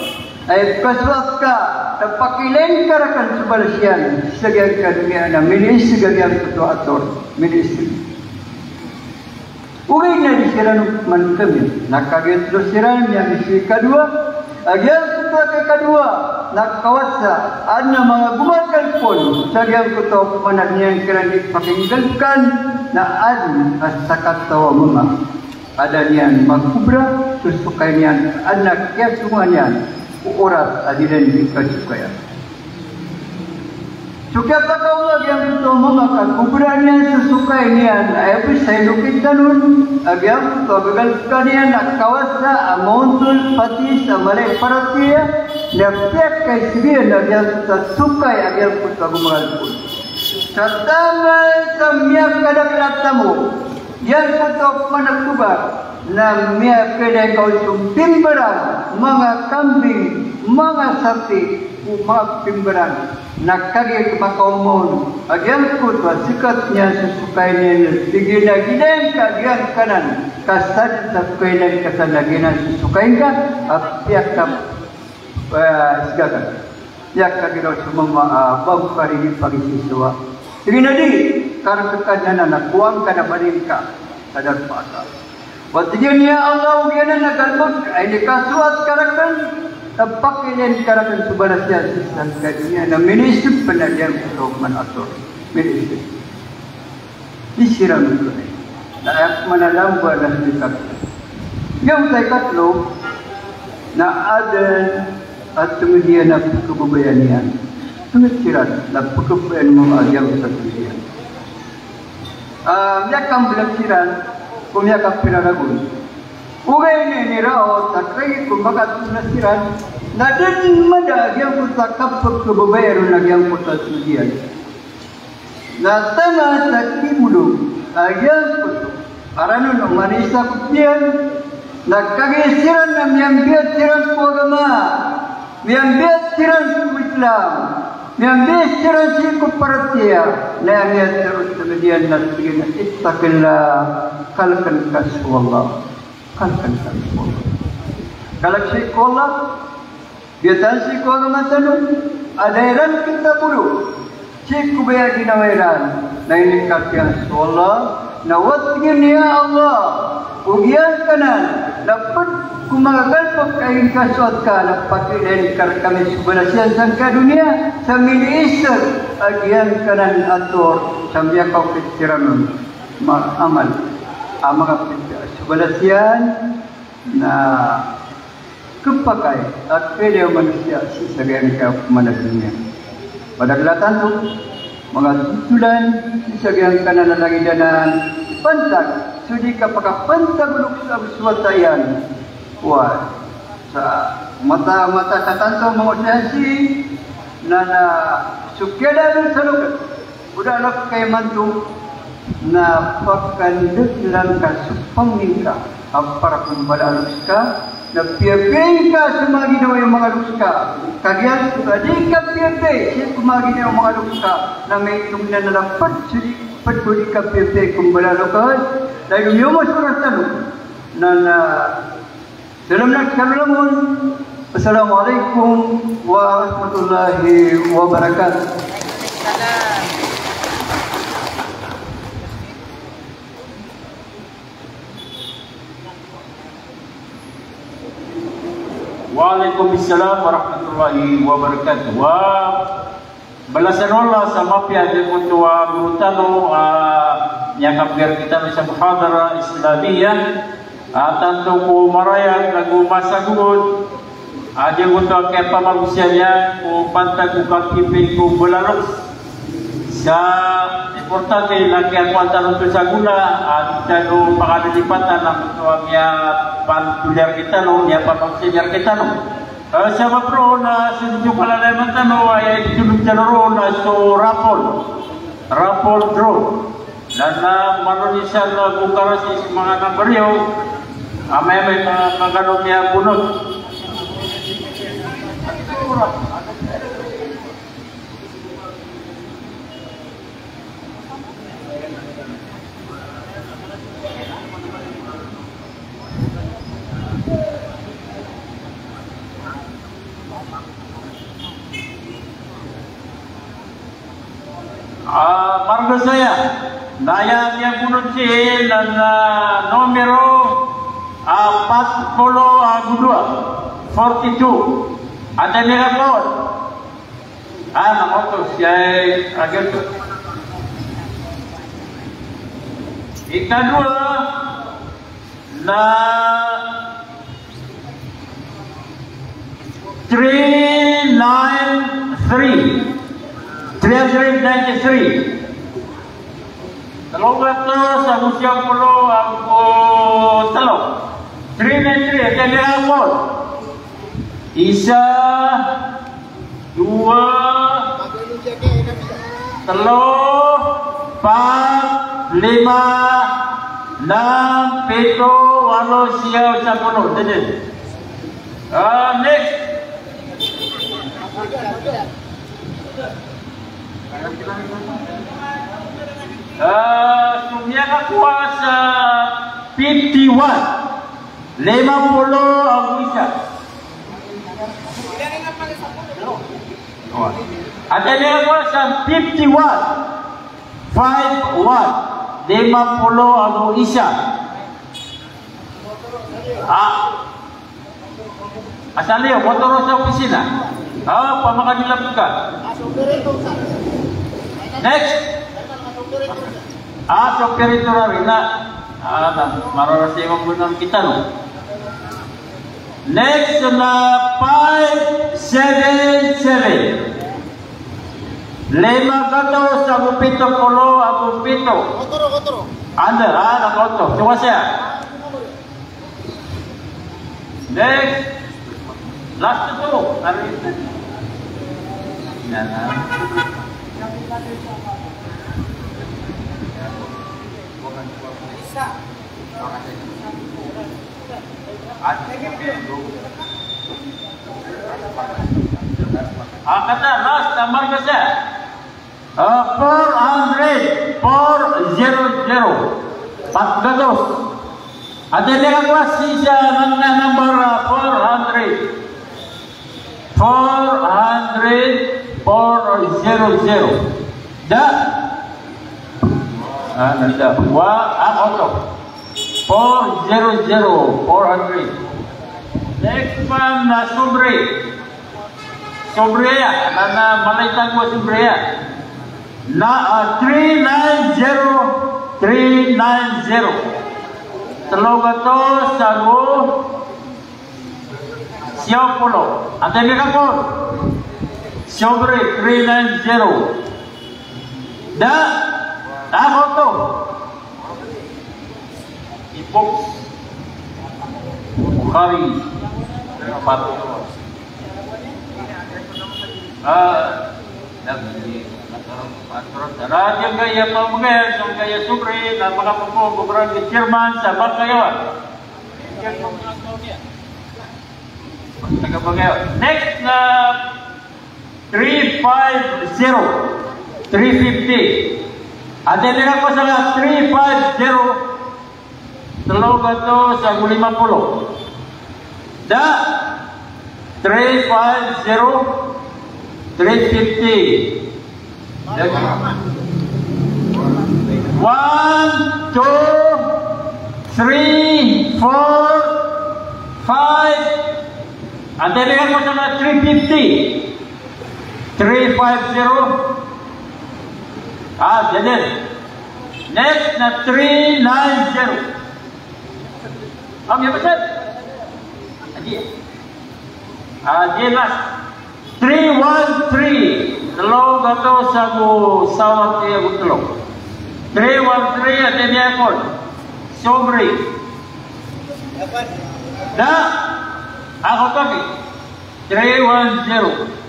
ay kaswat ka napakilain karakan subalasiyan sagyan ka dunia na minis sagyan kuto ator minis. Ugay na disiran man kami nakagit lo siran yang isi kedua. Agyang kuto kay kadua nakawasa ana mga gumagal pon sagyang kuto managnian kerana pakinggan na adin sa katawa mama ada niyan magkubra susukay niyan anak ya semua niyan urat adilan di kasukayan. Sukat takawag yang kuto mama kakubra niyan susukay niyan ay bisay lukit tanun agyang kuto gagal niyan nakawasa amontul pati sa malay paratia Naftiak kay sibiyan agyang sukay agyang kuto gumagal pon. Katamay sa miyak kadaklat mo yan kuto managtubag na miyak kaya kau timbaran mga kambing mga sapi mga timbaran nakagay makaumon agyang kuto sikat niya susukay niya tigil na ginayin ka agyang kanan kasad sa kailan kasalaginan susukay ka at piyak ka segagan. Ya kagiro semua bau karini pagi siswa. Ini nadi karena kekadana nak kuang kada baringka sadar pada. Waktu dia Allah ugiana nak galbut ini kasuat karakan tapak ini karakan subarasya sisan kadunya na minisip penadian untuk menatur minisip. Disiram itu. Nak menalam buat sikat. Yang saya katlo na ada at kemudian kebebayanian pengekiran dan kebebayan mengajar kemudian yakam belakkiran kumyakap pinaragun ugay ni rao takay kumbakat nasiran na din mada yang kutakap kebebayan yang kemudian na tama sa kibulo yang kutu aranun manisa kupian na kagisiran na miyambiat siran po agama Miambil siran Islam, miambil siran siku paratia, naya terus kemudian nanti ittaqillah, kalkan kaswallah, kalkan kaswallah. Kalau siku Allah, biasa siku agama tanun, ada iran kita bulu, siku bayar dinawairan, na ini kalkan kaswallah, na watgin ya Allah, ugian kanan, dapat kumagal pagkain kasot ka nagpakilan kami subalasian sangka dunia sa miliisar agyan kanan ator sa miyakaw kitiranon amal ang mga subalasian na kapakay at pwede manusia sa sagyan ka kumalag dunia padaglatan to mga tutulan sa sagyan kanan nalagidanan pantag sudi ka pakapantag ulok sa suwatayan Wah, sa mata katanto mengoperasi nana sukyada dan saluk udah nak kay mantu na pagkandaglan ka supangin ka para kumbala alus ka na piyapin ka sa mga ginawa yung mga alus ka kagyan di ka piyapin siya kumagin yung mga alus ka na may itong nanalapat patuloy ka piyapin kumbala alus dahil yung masuratan na dalam nagkalamun. Assalamualaikum warahmatullahi wabarakatuh. Waalaikumsalam warahmatullahi wabarakatuh. Balasan Allah sa mafia di Mutua Brutano yang hampir kita bisa muhadara Islamiyah tanto ko marayang nagmasagod aja untuk kepa manusianya ko pantag ko kakipin ko bularos sa importante na kaya ko tanong to sa gula at no makadilipatan ng tuwangya pantulyar kita no niya papansinyar kita no sa mapro na sinunyo pala naman tano ay tulog jalaro na so rapol draw na manunisan na bukarasi mga nabaryo may mga niya bunot. Marga saya daya yang bunot si dan nomero 42 ada megapon nakoto siya agad ikadua na 393 Talong ito sa musyang pulo ang talong 393 ada megapon isa, dua, telur, 4, 5, 6, 7, 8, 9, 10. Next. Sumia nakuha sa 51, 50 ang isa. Ada yang kuasa 51 ang isa. Asal dia motor sa opisina. Pamakadila buka. Next. Sopir itu rawina. Marorasi menggunakan kita no. Next na 577 5 sa gupito polo agupito anda nakoto cuma siya next last itu hari itu kata last nomor kasi 400 ada yang kuasi siya ng number 400 da nanda auto 400 next one na Sobreya, na malaitan ko Sobreya. Na 390. Teloga to sago Siopolo. Ate megapon. Sobre 390. Ako to. Ibox. Bukhari. Radyo Gaya Pamugay, sa Gaya Supre, na mga pupo, Gubernador di Chairman sa Bangkayawan. Next na 350, 350. Atin nila ko sa 350, taloga to sa 50. Da 350, 350. 1, 2, 3, 4, 5. Atin nila ko sa 350, 350. Jadi next na 390. Ya betul. Aji last 313. Telur gato sabu sawat dia betul. 313 ada dia kon. Sobri. Dah. Aku pakai 310.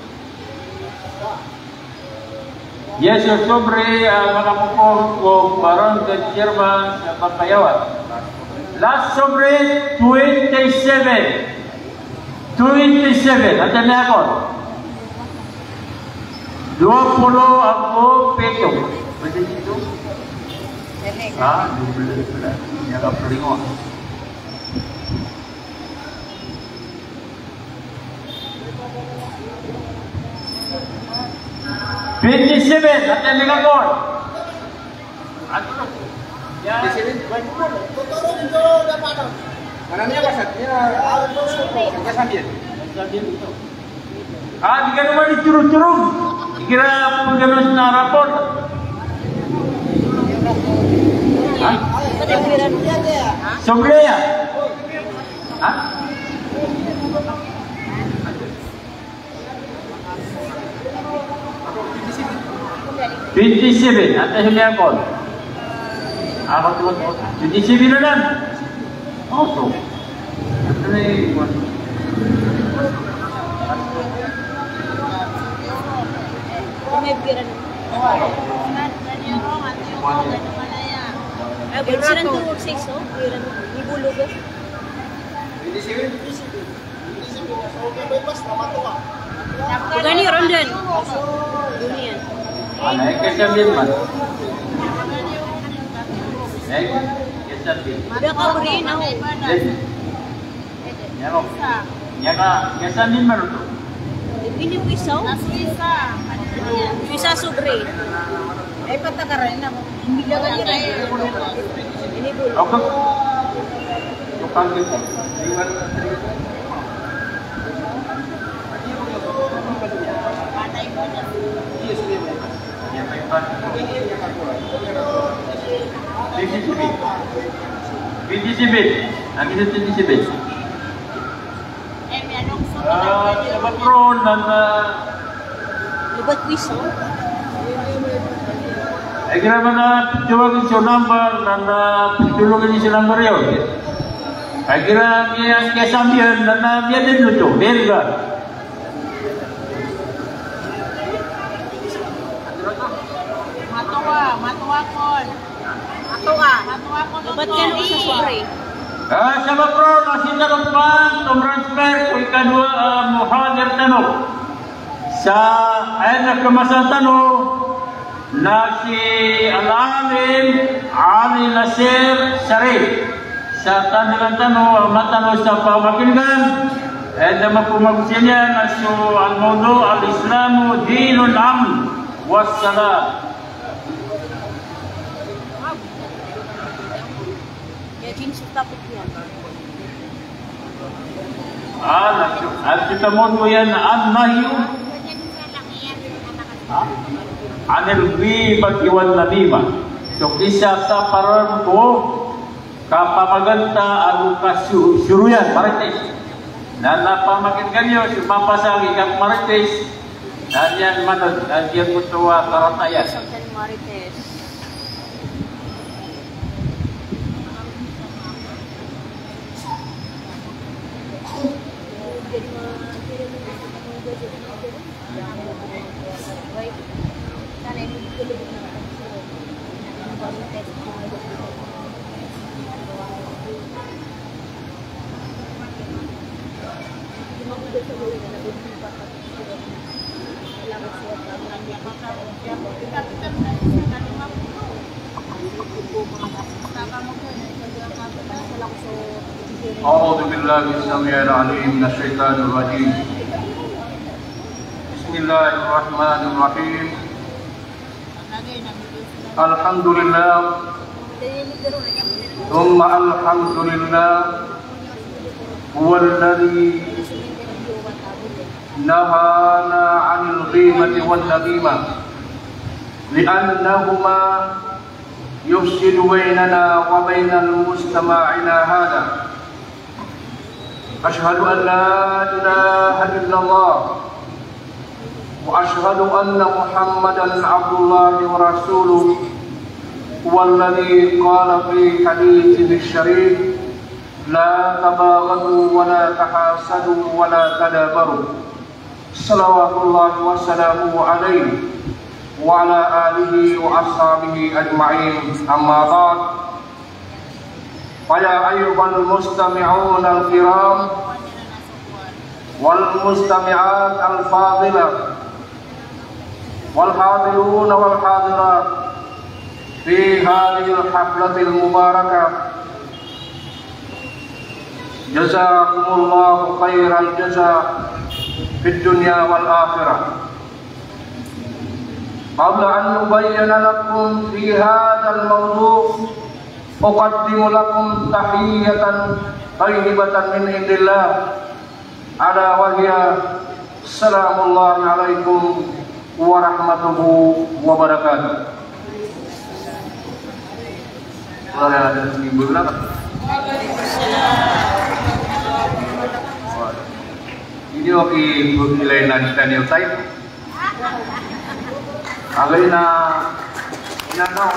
Yes, sobre mga pupong o barang ke Chairman sa Bangkayawan. Last sobre 27. 27. At na ako. 20 ako peto. Pwede dito? Dito. Yaga pelingo. 27, natin nila ko. Ano na? 27? Tutulong ito dapat. Maraming kasat niya. Nagkasabihin. Nagkasabihin ito. Di ka naman iturog-turog. Ikira pang gano'n na rapor. Sobre ya? Ha? 27, atas ini akon. Ako tuan 27 na lang. So. Ini Bukan ni Rondan. Dunia. Naik kesambil man. Naik kesambil. Ada kau beri nak? Nyarok. Nyaka kesambil man tu. Ini pisau. Pisau sobre. Patakaran na. Hindi lang yan. Ini bulu. Okay. Tukang kita. Dapat ron dan Lebat pisau. kira mana coba kita number dan dulu kita number ya. Kira yang kesambian dan dia dulu tu, belga. Matuwa kon. Matuwa kon. Lebat kan sa sobre. Sama pro nasi depan transfer ko ikadua muhadir tanong sa anak kemasan tanong nasi Al-Alim Ali Nasir Syarif sa tandilan tanong matano sa pamakingan ada mapumagsinya nasu al-mawdu al-islamu dinul amn wassalam. At kita mo yan an-nahyu anil ghibat iwan namima. So isa sa paran ko kapamaganta ang kasuruyan marites na napamakin kanyo sumapasang ikang marites na yan manod na yan mutuwa karatayan Marites. Baik. Sana أعوذ بالله السميع العليم من الشيطان الرجيم. بسم الله الرحمن الرحيم. الحمد لله ثم الحمد لله هو الذي نهانا عن الغيبة والنميمة لأنهما يفسد بيننا وبين المستمعنا هذا. أشهد أن لا إله إلا الله وأشهد أن محمدا عبد الله ورسوله هو الذي قال في حديثه الشريف لا تباغضوا ولا تحاسدوا ولا تدابروا صلوات الله وسلامه عليه وعلى آله وأصحابه أجمعين. أما بعد فيا أيها المستمعون الكرام والمستمعات الفاضلة والحاضرون والحاضرات في هذه الحفلة المباركة، جزاكم الله خير الجزاء في الدنيا والآخرة. قبل أن أبين لكم في هذا الموضوع أقدم لكم تحية طيبة من عند الله ألا وهي السلام الله عليكم ورحمته وبركاته. Ada seminggu berapa? Ini oke nilai nanti Daniel Taib. Agak ina no.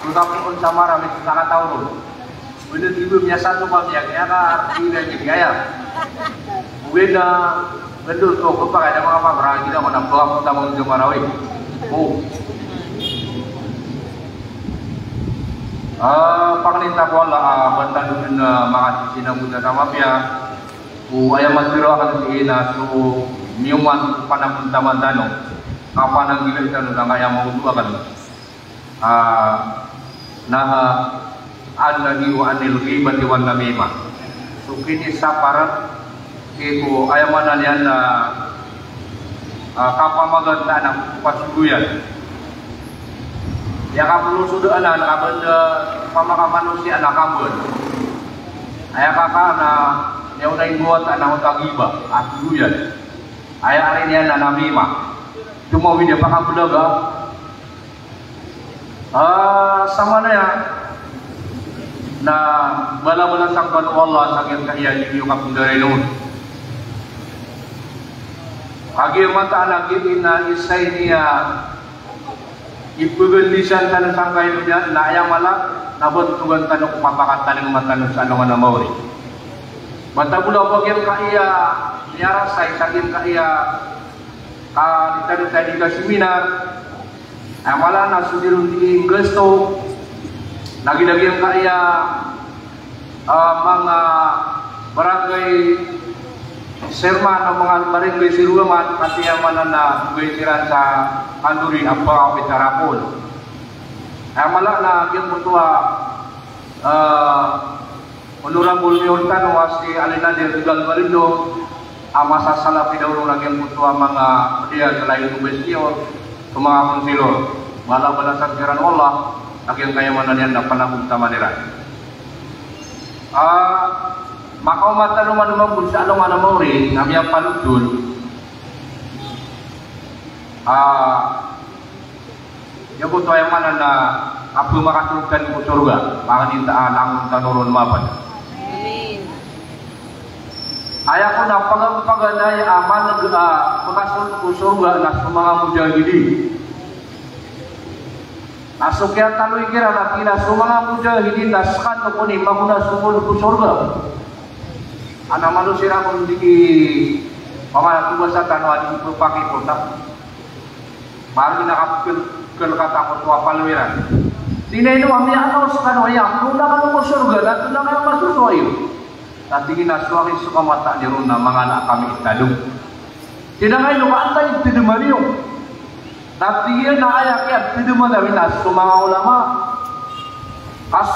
Kita pun sama ramai sangat tahu. Benda tiba biasa tu bang yang ada arti dan gaya. Benda benda tu apa ada apa berarti kita mana pelak kita mengjumpa rawi. Oh. Panglita kuala bantan duna makasih sina buta sama pia. Ayam masiro akan sina su miuman panang taman dano. Apa nang gila kita nang ayam mau dua kan. Naha annahi wa anil ghibati wan namimah. Sukini saparat iku ayam mana lian kapamagan tanang pasuguyan. Ya kapulu sudah anak kabenda pamaka manusia anak kabel. Ayah kakak na yang udah buat anak utang giba asuguyan. Ayah hari ini anak namimah. Cuma video pakak belaga. Sama na ya. Na bala-bala sangkan Allah sakit kaya di yung dari nun. Agi mata anak ina isay niya ipugendisan tanong sangkay niya na ayang malak nabot tugan tanong papakatan ng matanong sa anong anamawri. Matabula bagyan kaya niyarasay sagin kaya ditanong tadi ka seminar amala na sudirun di Inglesto lagi-lagi kaya mga barangay serman ng mga barangay siruman kasi yaman na bugay sa kanduri apa ang bitarapon. Amala na yung mutua honorable Miortan wasi alina de Regal Balindo amasa salapi daw lang yung mutua mga dia selain kubestiyo mga konsilor bala-bala sa kiran Allah aking kayamanan yan na panapunta manira. Maka mata naman naman sa along anamori na miyang paludul yung buto ay manan na apo makatulkan ko surga makanintaan ang tanuron mapan. Ayaw ko na pagpaganay aman makasul ko surga na sa mga mujahidin. Asok kaya taloy kira na kina sa mga mujahidin na skan ko ni maguna sumul ko surga. Ana manusia kung di pamana tuwa sa tanwa di pagpaki po ta. Baru nakapkel kata ko tua palwiran. Tinay no ami ano sa kanwaya, kung naman mo surga, nato na kayo masusoyo. At ginaswaki sa kamata ni Runa, mga anak kami italong. Tinangay no kaantay tidumariyo. Natigyan na ayak at tidumariyo na sumanga ulama.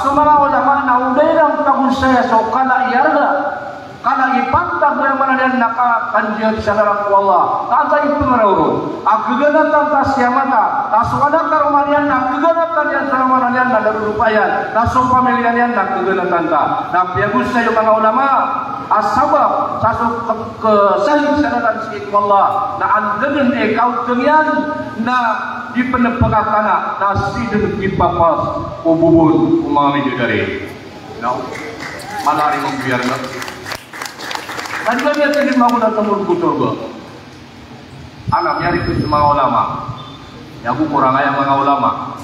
Sumanga ulama na uday ng tagunsaya so kalaiyarga. Karena ipantag yang mana dia nakakanjir sa harap ko Allah. Kata itu merawat. Agganatan tas yamata. Tasukana karumanian agganatan yang saramanian na darurupayan. Tasong pamilyan yan agganatan ta. Nabiagus sa iyo mga ulama. Asabab sasuk kesahid sanatan sikit Allah. Na andagan kau tengyan na di penepakatana na sideng ipapas ububun umami dari. Now, malari mong biar na. Tadi dia tidak mau datang ke surga. Anak nyari ke semua ulama. Ya aku kurang ayam mga ulama.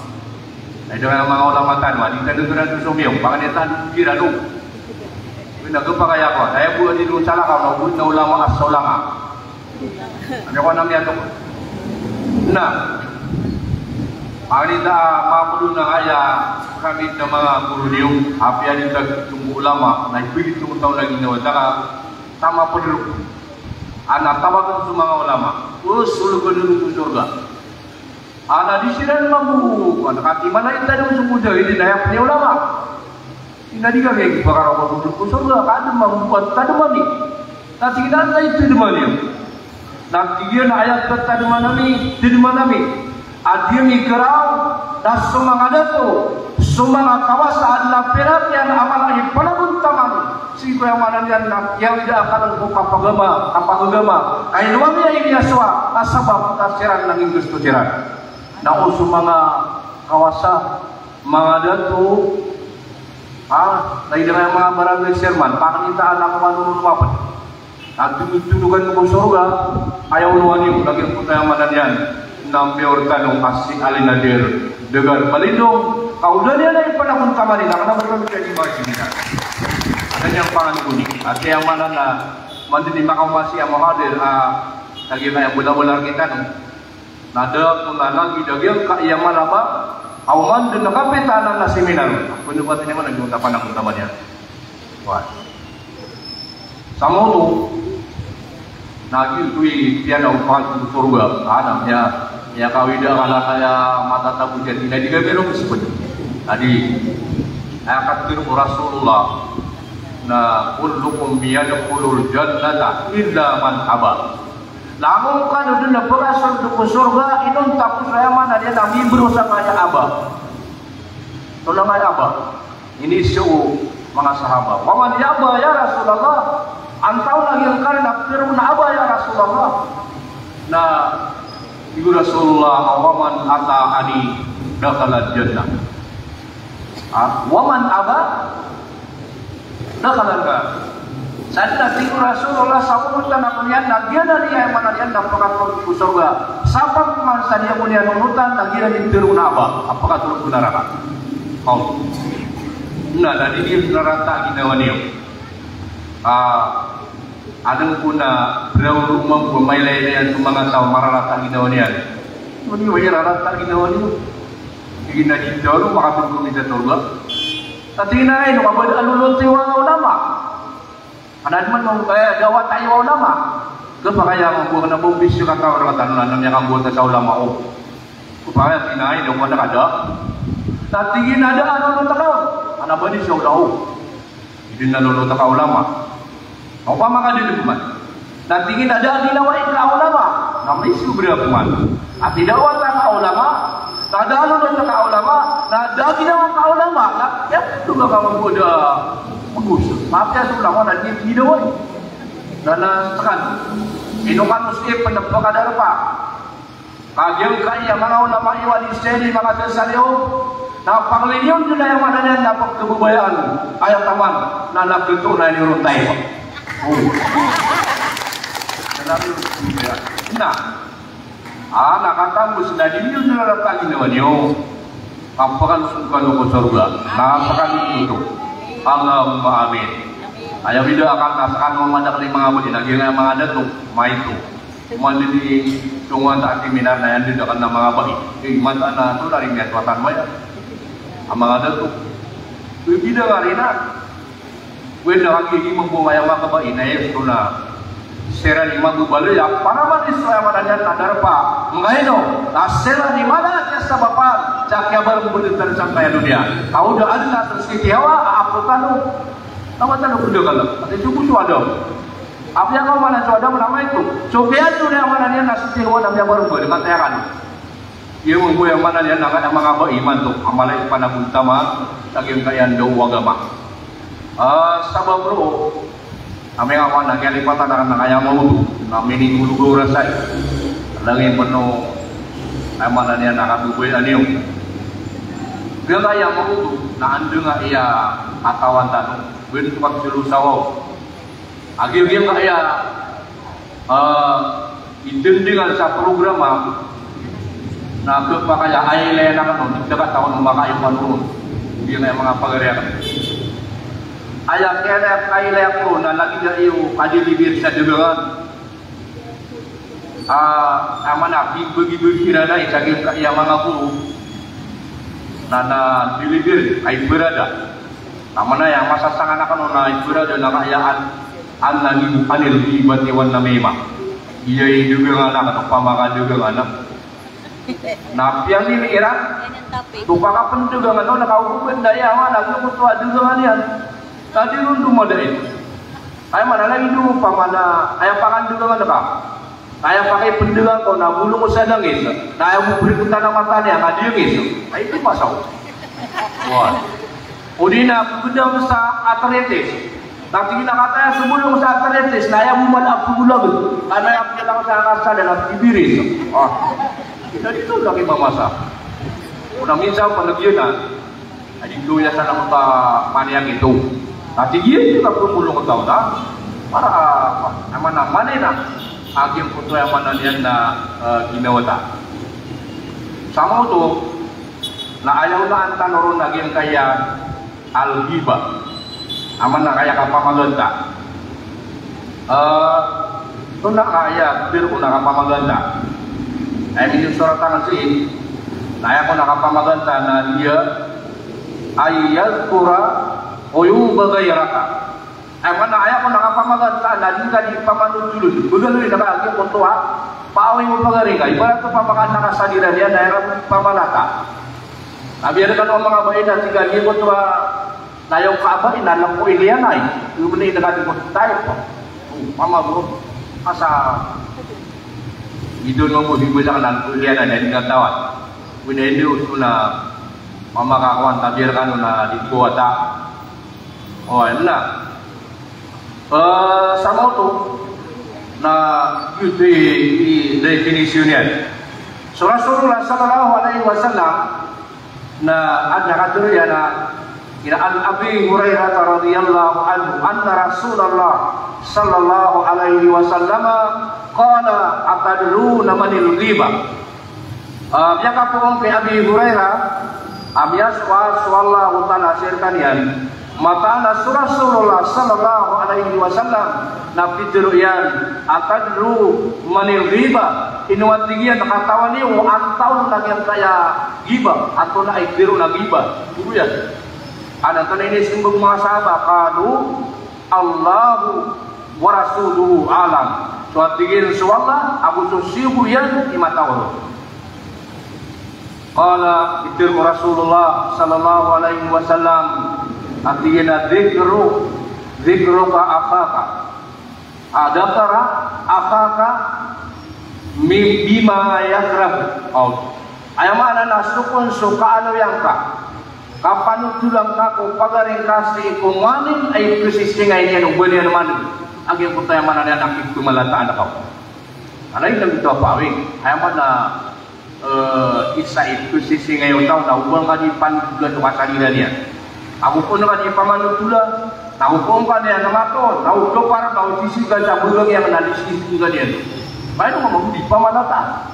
Ay dengan mga ulama tanwa di kadugran tu sumiyo. Panganitan kira lu. Bina ke pakaya ko. Saya buat di dulu salah kau na ulama as-ulama. Ano ko namanya tu? Nah. Panganita mapulo na kaya kami na mga guru niyo. Api adita tunggu ulama na ipigit tunggu taon lagi na wala sama penduduk. Anak tawakan semua ulama. Usul penduduk surga. Anak di sini mampu. Anak hati mana itu ada semudah ini daya punya ulama. Tidak dikagak bakar apa penduduk surga. Kadang mampu kadang mani. Nanti kita ada itu di mana? Nanti dia ayat kata di mana ni? Di mana ni? Adia mikrau dan semangat itu. Semangat kawasan adalah perhatian amal ini pelagun taman. Siku yang mana yang tidak akan buka kapagama. Kain wami ini aswa asabab tasiran nanging gusto tiran. Na uso mga kawasa mga datu na mga barangay chairman pakanitaan ang manunun wapan. At tunugan ko surga ayaw nuwani lagi po tayo mananyan ng peor tanong asi alinadir dengan palindong kaulan yan ay panahon kamarin na kanang berkami marginal. Ada yang pangan kuning, ada yang mana na mandiri makamasi yang hadir lagi kayak bola-bola kita no. Nada pun lagi daging yang mana ba? Awan dan kapitan na seminar. Kuno ba tinyo man nagpunta pa ng utamanya. Wah. Samo to nagi tuwi tiyan ang pang surga anaknya ya kawida kala kaya mata tabu jadi na digabero disebut. Tadi akan tiru Rasulullah na kullukum yadkhulul jannata illa man aba. Lamun kan udah berasal ke surga inun tapus saya mana dia nabi berusaha kaya aba. Tolong aja aba. Ini suhu mga sahabat. Waman aba ya Rasulullah. Antau lagi yang kali nakfirun aba ya Rasulullah. Nah, ibu Rasulullah waman ata'ani dakhala jannah. Waman aba dakhala ka. Saat nanti Rasulullah SAW nakulian nagian dari yang mana dia dapat masuk surga. Siapa man sadia mulia nunutan nagian di turun apa? Apakah turun ke neraka? Oh, nah dari dia neraka kita waniyo. Ada puna berau rumah pemailai yang semangat tahu mararata kita waniyo. Mungkin wajah mararata kita waniyo. Ingin naji jauh maka turun ke surga. Tapi naik nu kabel alulun tiwa ulama. Ada teman gawat ayo ulama. Kepakaya membuat na bumbis yung kata orang yang kamu sa ulama o. Kupaya tinay dong wala kada. Tatingin ada ano takaw. Ana ba ni siya ulao? Hindi na lolo takaw ulama. O pa mga dinuman. Tatingin ada dinawain ka ulama. Namay subri akuman. At dawat ka ulama. Nadalo na ka ulama. Nadagi na ka ulama. Ya itu ba ka magbuda bagus. Maaf ya ulama na di dawai. Dana tekan. Inukan muslim penebak ada apa? Kagyang kaya mga ulama iwan isteri mga tersaliyo. Na pangliniyon nila yung mana niyan dapat kebubayaan. Ayaw taman na nagluto na niruntay ko. Nah, nakatambus na din yung naratang ginawa niyo. Kapakan suka ko surga. Napakan itu. Allahumma amin. Ayaw video akan nasakan memadak ng mga budin. Nagyang mga dato, maitu. Mandi tungguan tak seminar na yan din akan na mga bayi. Mata na to dari netwatan mo yan. Ang mga dato. Hindi na nga rin na. When nakakiki magbumayang mga bayi na yan ito na sera ni magubalo ya para manis saya mananya nadar pa. Ngayon na sera ni mana kaya sa bapan cakya baru benar sampai dunia. Kau dah ada terus kitiawa apa tanu? Nama tanu kuda kalau. Ada cukup suada. Apa yang kau mana suada nama itu? Coba tu yang mana dia nasi tiawa dan dia baru boleh mata yang anu. Ia mengko yang mana dia nak yang mengapa iman tu amalai pada utama lagi kaya do agama. Sabab bro kami awan nak kali patah nak kaya mau tu kami ni dulu rasai lagi penuh mana dia nak abu buat aniu. Dia kaya mau tu nak andeng ia atawan tanu bentuk jelu sawau. Agil dia kaya indeng dengan sa program na ke pakaya aile na kan dekat tahun memakai panurun dia nak mengapa gaya ayah kena aile pun dan lagi dia iu kaji bibir sadegan amana bagi kirana isagi kaya mangapu nana dilibir ai berada amana yang masa sangat akan na berada na kayaan anani anil ibati wan namema iya juga anak atau pamakan juga anak. Nah, yang ini era tukang apa juga nggak tahu nak kau pun daya mana aku kutua juga manian. Tadi rundu model itu. Ayah mana lagi dulu pamana ayah pakan juga nggak kau. Ayah pakai pendengar kau nak bulu musadang itu. Nah ayah mau beri tanah matanya nggak dia gitu. Nah itu masuk. Wah. Udina benda besar atletis. Tapi kita katanya sebelum saat atletis, nah ayah mau apa gula betul. Karena yang kita sangat rasa dalam bibiris. Oh. Kita itu lagi memasak. Una minsan panagyan adito ya sa lang paniyang ito. At iyan yung kapulong ko na para naman na aking puto yung mananian na ginawa ta. Sama ito na ayaw na ang tanoron naging kaya al-hiba. Aman na kaya kapamaganda. Ito na kaya pero kung nakapamaganda. Ay minum surat tangan sih. Nah aku nakapamaganda na dia ayat kura oyu bagayraka. Ay mana ayat aku nakapamaganda na dia di pamanu dulu. Begalu ni nakagi pontua. Pawi mo pagaringa. Ibarat to pamaganda ka sa dira dia daerah pamalaka. Nabiarkan mga bayi na tiga dia pontua. Nayo kaaba inalam ko ilian ay. Yung ni nakadi ko tayo po. Mama bro. Asa itu nombor dibilang dan kuliah dan dikatakan punya ini usuna mama kawan tabirkan na di kuota oh enak sama tu na itu di definisinya Rasulullah sallallahu alaihi wasallam na ada kata ya na ila Abi Hurairah radhiyallahu anhu anna Rasulullah sallallahu alaihi wasallam qala atadruna manil ghibah. Yang kapung ke Abi Hurairah abias wa sallallahu ta'ala sirkanian mata Rasulullah sallallahu alaihi wasallam nabi diruyan atadru manil ghibah inuat tigian nakatawani wa antaun nagyan kaya ghibah atau na ibiru na ghibah diruyan ana tan ini simbang mga sahabat qalu Allahu wa rasuluhu alam suat tigil suwalla aku susibu yan imatawro qala itir Rasulullah sallallahu alaihi wasallam atigina dhikruka akhaka adakara akhaka bima yakrab ayamana nasukun sukaano yang ka kapan tulang kako pagaring kasi kumanin ay kusisingay niya nung buwan naman aging punta yang mana niya nakik tumalata anak ako alay lang ito pawing ayaman na isa itu sisingay yung tao na huwag nga di pandugan ng kasalila niya ako po naman di pamanutula na huwag ka niya namaton na huwag para ba sisigan sa bulang yang nalisisigan niya bayan nga mag-di pamalata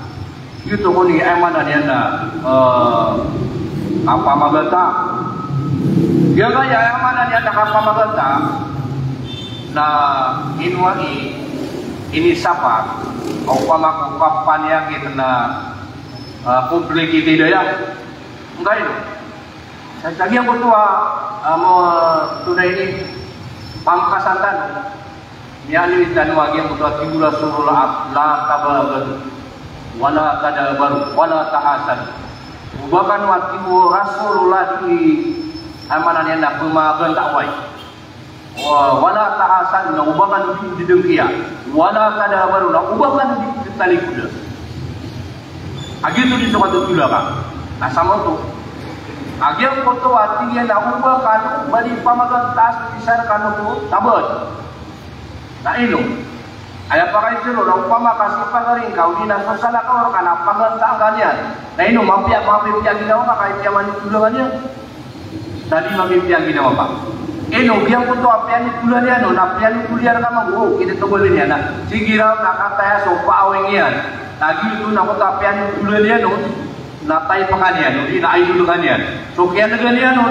ito ko ni ayaman na niya na kapamaganda. Dia kaya yang mana dia nakapamaganda na inwai ini sapa Upama kapan yang kita na kumpul kita ya, enggak itu. Saya lagi yang bertua mau tunai ini pangkasan tan. Niali dan wagi yang bertua timbul surul la tabagal, wala tadabar, wala tahasan. Bahkan waktu Rasulullah di amanan yang nak pemagan tak baik. Wala tahasan, nak ubahkan di dengkia. Wala tadabar, nak ubahkan di tali kuda. Agi itu di suatu kuda kan. Nah sama tu. Agi yang foto hati yang nak ubahkan bagi pemagan tas besar kan tu tabut. Nah ini. Ayah pakai itu loh, upama kasih pagaring kau di nasi salah kau kan apa nggak kalian? Nah ini mampir kita apa kayak dia mandi tulangannya? Tadi mampir kita apa? Ini dia pun tu apa yang tulangannya, no, apa yang tulian kamu? Oh kita tu boleh ni, nah. Sikirau nak kata ya sopa awengian. Lagi itu nak kata apa yang tulangannya, no, natai pengalian, no, di naik dulu kalian. So kian kalian, no.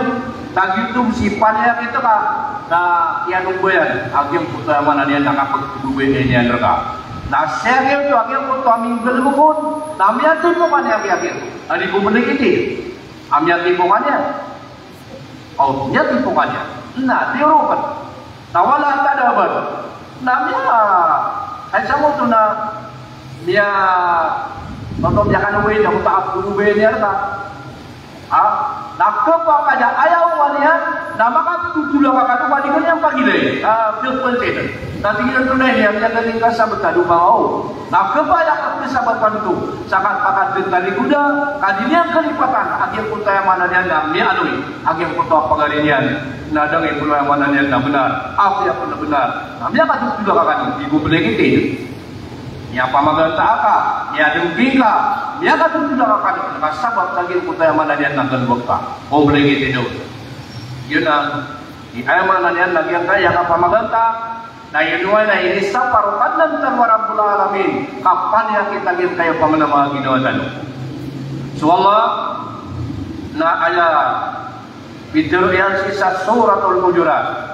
Lagi itu sifatnya kita kan, nah yang nubuyan, agen putra mana dia nak apa nubuyan ini yang mereka. Nah saya itu agen putra minggu lebut, namanya timbangan yang agen. Ada gubernur kita, amnya timbangannya, oh dia timbangannya. Nah diurukan, nawalah tak ada apa, namanya, saya sama tu na dia, nonton dia kan nubuyan, aku tak nubuyan dia tak. Nak kepak aja ayam walian, nama kan tujuh kakak tu walian yang pagi lagi, filpun cina. Nanti kita tu ni yang kita tinggal sahabat tadu bau. Nak kepak yang kita sahabat pantu, sangat pakat tentang kuda, kadinya kelipatan. Agen putra yang mana dia nak mianui, agen putra pegarian, nadang yang putra yang mana dia nak benar, apa yang pun benar. Namanya kan tujuh kakak tu, ibu beli kita. Yang pamagal tak apa, yang dengkingka, yang kata sudah akan kasabab lagi putra yang mana dia nak berbekal. Oh boleh gitu tu. Dia nak di ayam mana dia lagi yang kaya yang pamagal tak. Nah ini ini sapar kanan terwarabul alamin. Kapan yang kita ingin kaya pamanama gino tanu. Suama na ayat video yang sisa suratul Hujurat.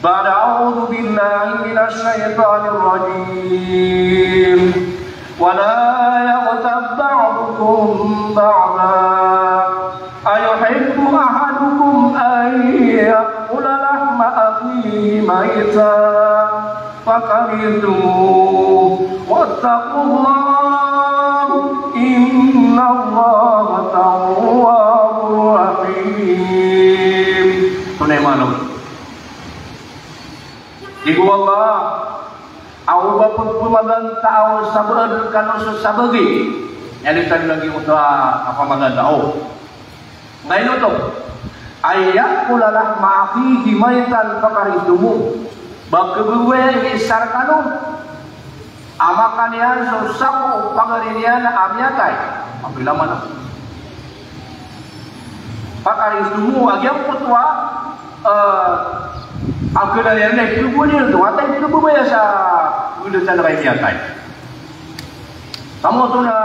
بعد أعوذ بالله من الشيطان الرجيم ولا يغتب بعضكم بعضا أيحب أحدكم أن يأكل لحم أخيه ميتا فكرهتموه واتقوا الله إن الله تواب رحيم. Iku Allah, aku bapun pumagan tahu sabar kanu susabagi. Yang ditanya lagi untuk apa magan tahu. Ngayon tu, ayat kulalah maafi himaitan pakaritumu. Bagkebuwe isar kanu, amakan yang susah pagarinian amyatai. Apabila mana? Pakaritumu agyam putwa. Aku dah yang naik kubu ni tu, atai kubu biasa guna cara ini atai. Kamu tu na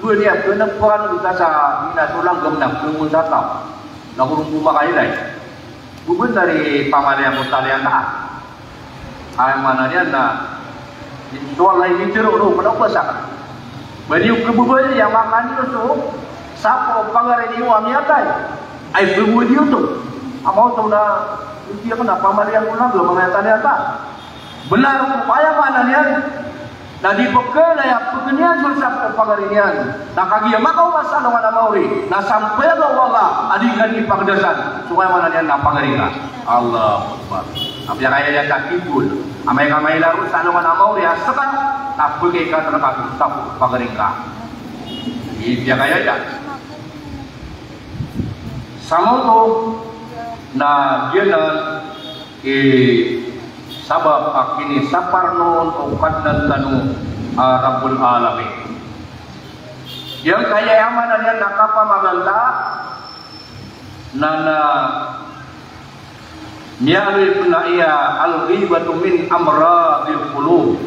dua dia kena peran kita sa ina tulang gemnak kubu satu. Nak kurung makai lain. Kubu dari pamali yang mutali yang tak. Ayam mana dia na soal lain itu ru kenapa sak? Bagi kubu yang makan itu siapa panggil ini wami atai. Ai kubu dia tu. Amau tu na dia kenapa malah yang pulang belum mengatakan apa? Benar upaya mana ni? Nadi pekal ya pekenian bersab pagarian. Nak kagi makau masalah mana mauri. Nak sampai ke Allah adikan di pagdasan. Supaya mana dia nak pagarian. Allah Akbar. Apa yang ayah yang kibul. Amai kamai laru sana mana mauri asakan nak pergi ke tempat staf pagarian. Ini dia kaya ya. Sama tu. Nah dia sabab akini sapar non okat dan tanu Rabbul Alamin. Yang kaya yang mana dia nak apa maganda nana nialui puna ia al-ghibatu min amradil qulub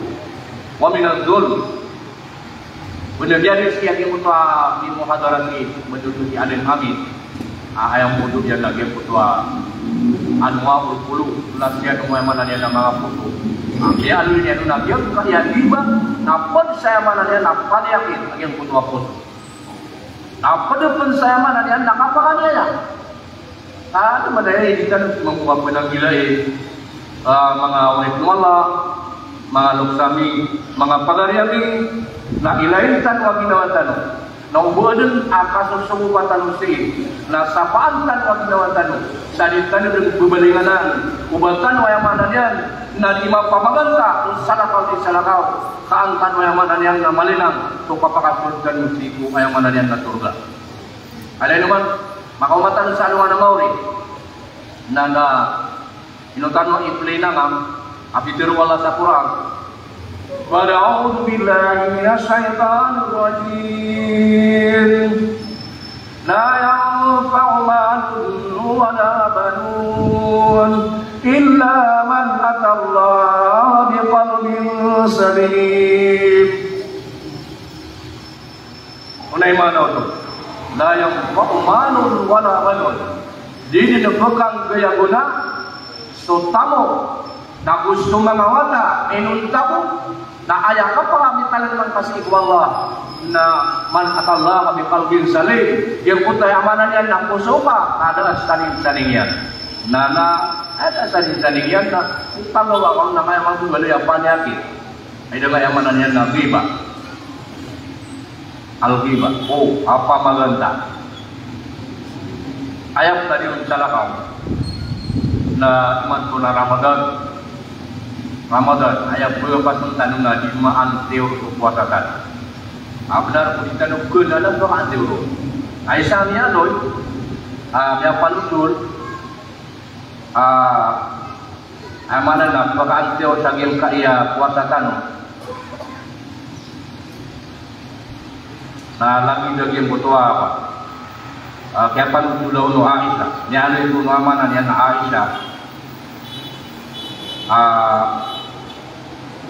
wa min az-zulm. Benda biar sekian yang mutua di muhadarat ini menduduki alim amin. Ayam mudu dia lagi putua anwa berpuluh lasian umai mana dia nama putu Dia alun dia nuna dia kaya riba, napad saya mana dia napad yakin yang putua pun. Napad pun saya mana dia nakapakan dia ya. Ada mana dia kita membuat benang gila mga wanita wala, mga luksami, mga pagariami, na ilain tanwa ginawa tanong. Na ubuadan akaso sumubatan usi, na sapaan tanwa ginawa tanong. Sa dintan ng bubalinganan, ubatan wa yang mana diyan, na di mapamaganta, kung salakaw di salakaw, kaangkan wa yang mana diyan na malinang, kung papakasunod dan musiku, wa yang mana diyan na turga. Alay naman, makaumatan sa aluan ng mauri, na inutan mo i-play na nga, apitiru wala sa Quran. A'udzu billahi minasyaitonir rajim. La yanfa'u malun wa la banun illa man atallaha biqalbin salim. Unay mana itu? La yanfa'u malun wa la banun. Jadi nebekang gaya guna so tamo na gusto mga wata inuntabo na ayaw ka pa kami talagang pasig Allah na man at Allah kami kalbin salim yung putay amanan yan na puso pa ada saling-saling yan na ada saling-saling yan na panggawa kang na kaya magbubali ang panyakit ay na kaya amanan yan na giba al-giba apa maganda ayaw tadi yung salakaw na iman po na Ramadan ayat berapa tanung na di maan teo puasa tan. Benar pun tanung ke dalam doa teo. Aisyah ni aloi dia palutul mana nak pakai teo sagil kaya puasa tan. Nah lagi daging putua apa? Kaya palutul lawan Aisyah. Ni aloi pun mana ni Aisyah.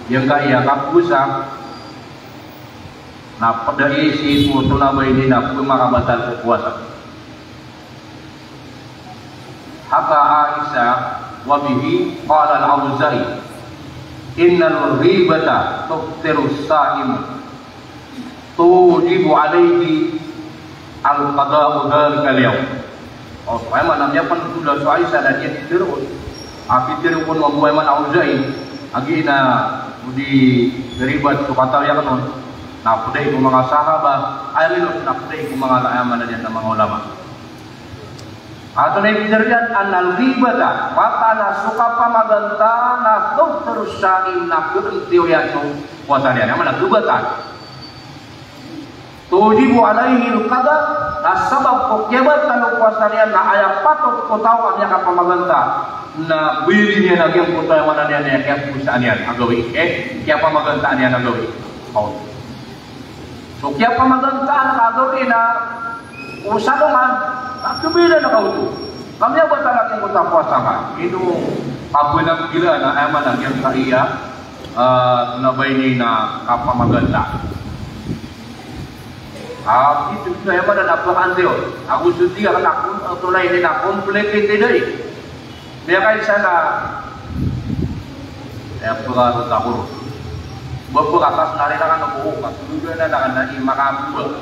Yang kaya kapusa na pada isi puto na ba ini na pumakabatal sa puasa haka Aisyah wa bihi qala al-Auza'i innal ghibata tuftiru as-sa'im tujibu alayhi al-qada'u dhalika al-yawm. Memang namanya penulis Aisyah dan dia terus apitir pun membuat man Auza'i agi na di ribat tu kata ya kanon na pudai ko mga sahabat ayon na pudai ko mga laaman na ng mga ulama ato na ibigyan anal ribata mata na suka pamaganta na terus sain na kurentiyo yan so puasa niya naman nagubatan tujibu alaihi al-qada na sabab ko kebat tanu puasa niya na ayah patok ko tao ang yakap pamaganta na biri niya na kiyang puto yung mana niya na kiyang pusaan niya agawi kaya pamagantaan niya agawi so kaya pamagantaan na agawi na usa naman nakabila na kauto kami ba talagang puta puasa ka ito pagwinang gila na ayaman ang kiyang kaiya nabay ni na kapamaganda itu saya pada napakan dia aku sedia nak tulai ni nak komplek ini deh dia kaya sana pura tabur bapak atas nari na kan nabuo katulugan na na makabuo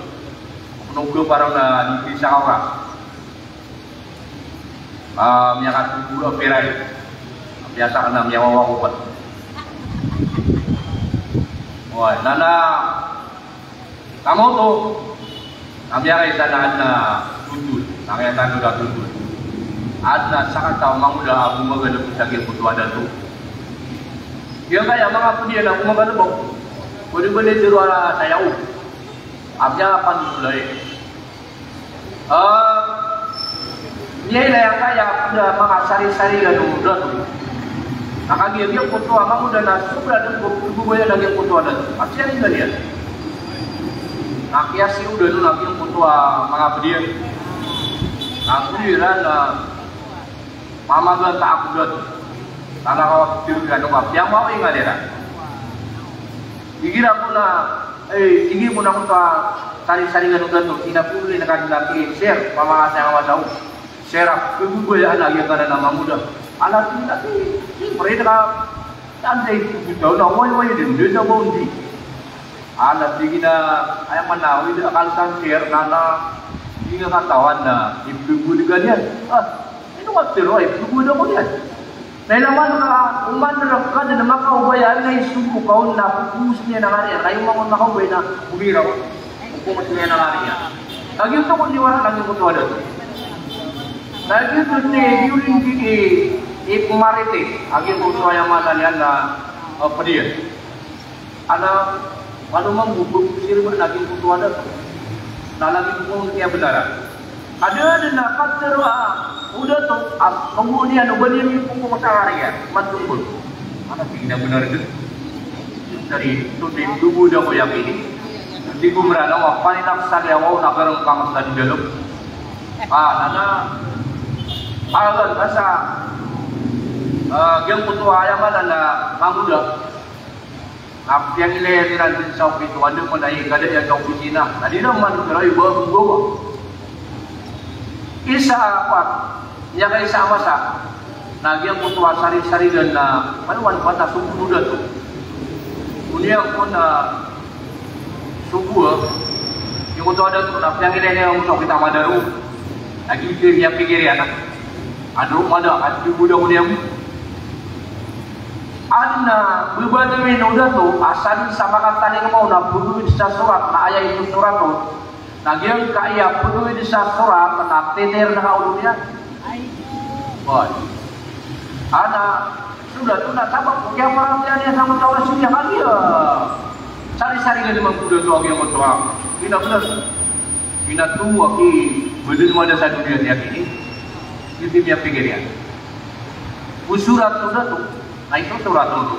nunggu parang na di sa orang miyakat bulo peray biasa ka na miyawawa ko pa nana kamu to kaya sana na tutul kaya tanu da tutul ada sangat tahu mamuda abu magana pusagil putu ada tu. Dia kaya mga punya na magana bo. Pwede ba ni zero ala sayaw. Abya pan mulai. Niya yang kaya punya mga sari-sari ganu dot. Nakagir dia putu mamuda na sobra dan bubuya lagi putu ada. Asya ni dia. Nakia si udah nu lagi putu mga pudia. Aku diran mama gua tak aku dot karena kalau tiru kan apa yang mau ingat dia dikira puna tinggi puna kita sari-sari kan tu tidak perlu nak lagi share mama saya awak tahu share aku gue anak yang ada nama muda anak tidak mereka Andai itu kita nak woi dia dah bondi. Anak tinggi na ayam mana, ini akal sangkir nana tinggal katawan na ibu juga dia. Ini waktu roy ibu dah boleh. Nailaman ka uman na ka na maka ubaya na isuko ka na pupusnya na ngari kayo mga maka ubay na ubira ko pupusnya na ngari lagi itu ko diwara lagi ko to ada lagi itu ni diuling di kumarite lagi ko to yang mana na pedia ana malu mangubuk sir lagi ko to ada na lagi ko dia benar ada na katero udah tuh kemudian ubahnya ni pokok matahari ya matungkul mana tidak benar itu dari itu di tubuh dah koyak ini di kumrana wah paling naksan ya mau nak orang kamas tadi belum nana alat bahasa yang putua ayam mana na mamuda yang ini nanti saup itu ada menai kada yang saup Cina tadi dah mana kalau bawa isa apa yang kaya sama-sama lagi yang putua sari-sari dan manuan pada subuh muda tu dunia pun subuh yang putua ada tu yang ini yang usah kita madaru lagi pikir ya nak aduh mana hati muda dunia ada berbatu ini udah tu asal sama kata ni mau nak bunuh bisa surat nak ayat itu surat tu lagi yang kaya bunuh bisa surat nak teter nak dunia. Boy, ada sudah tu nak sabak yang orang dia sama kawan sini yang dia cari-cari lagi mengkuda tu yang motor. Ina benar, ina tu aki belum ada satu dia ini. Itu dia pikirnya. Usurat tu dah tu, nah itu surat tu.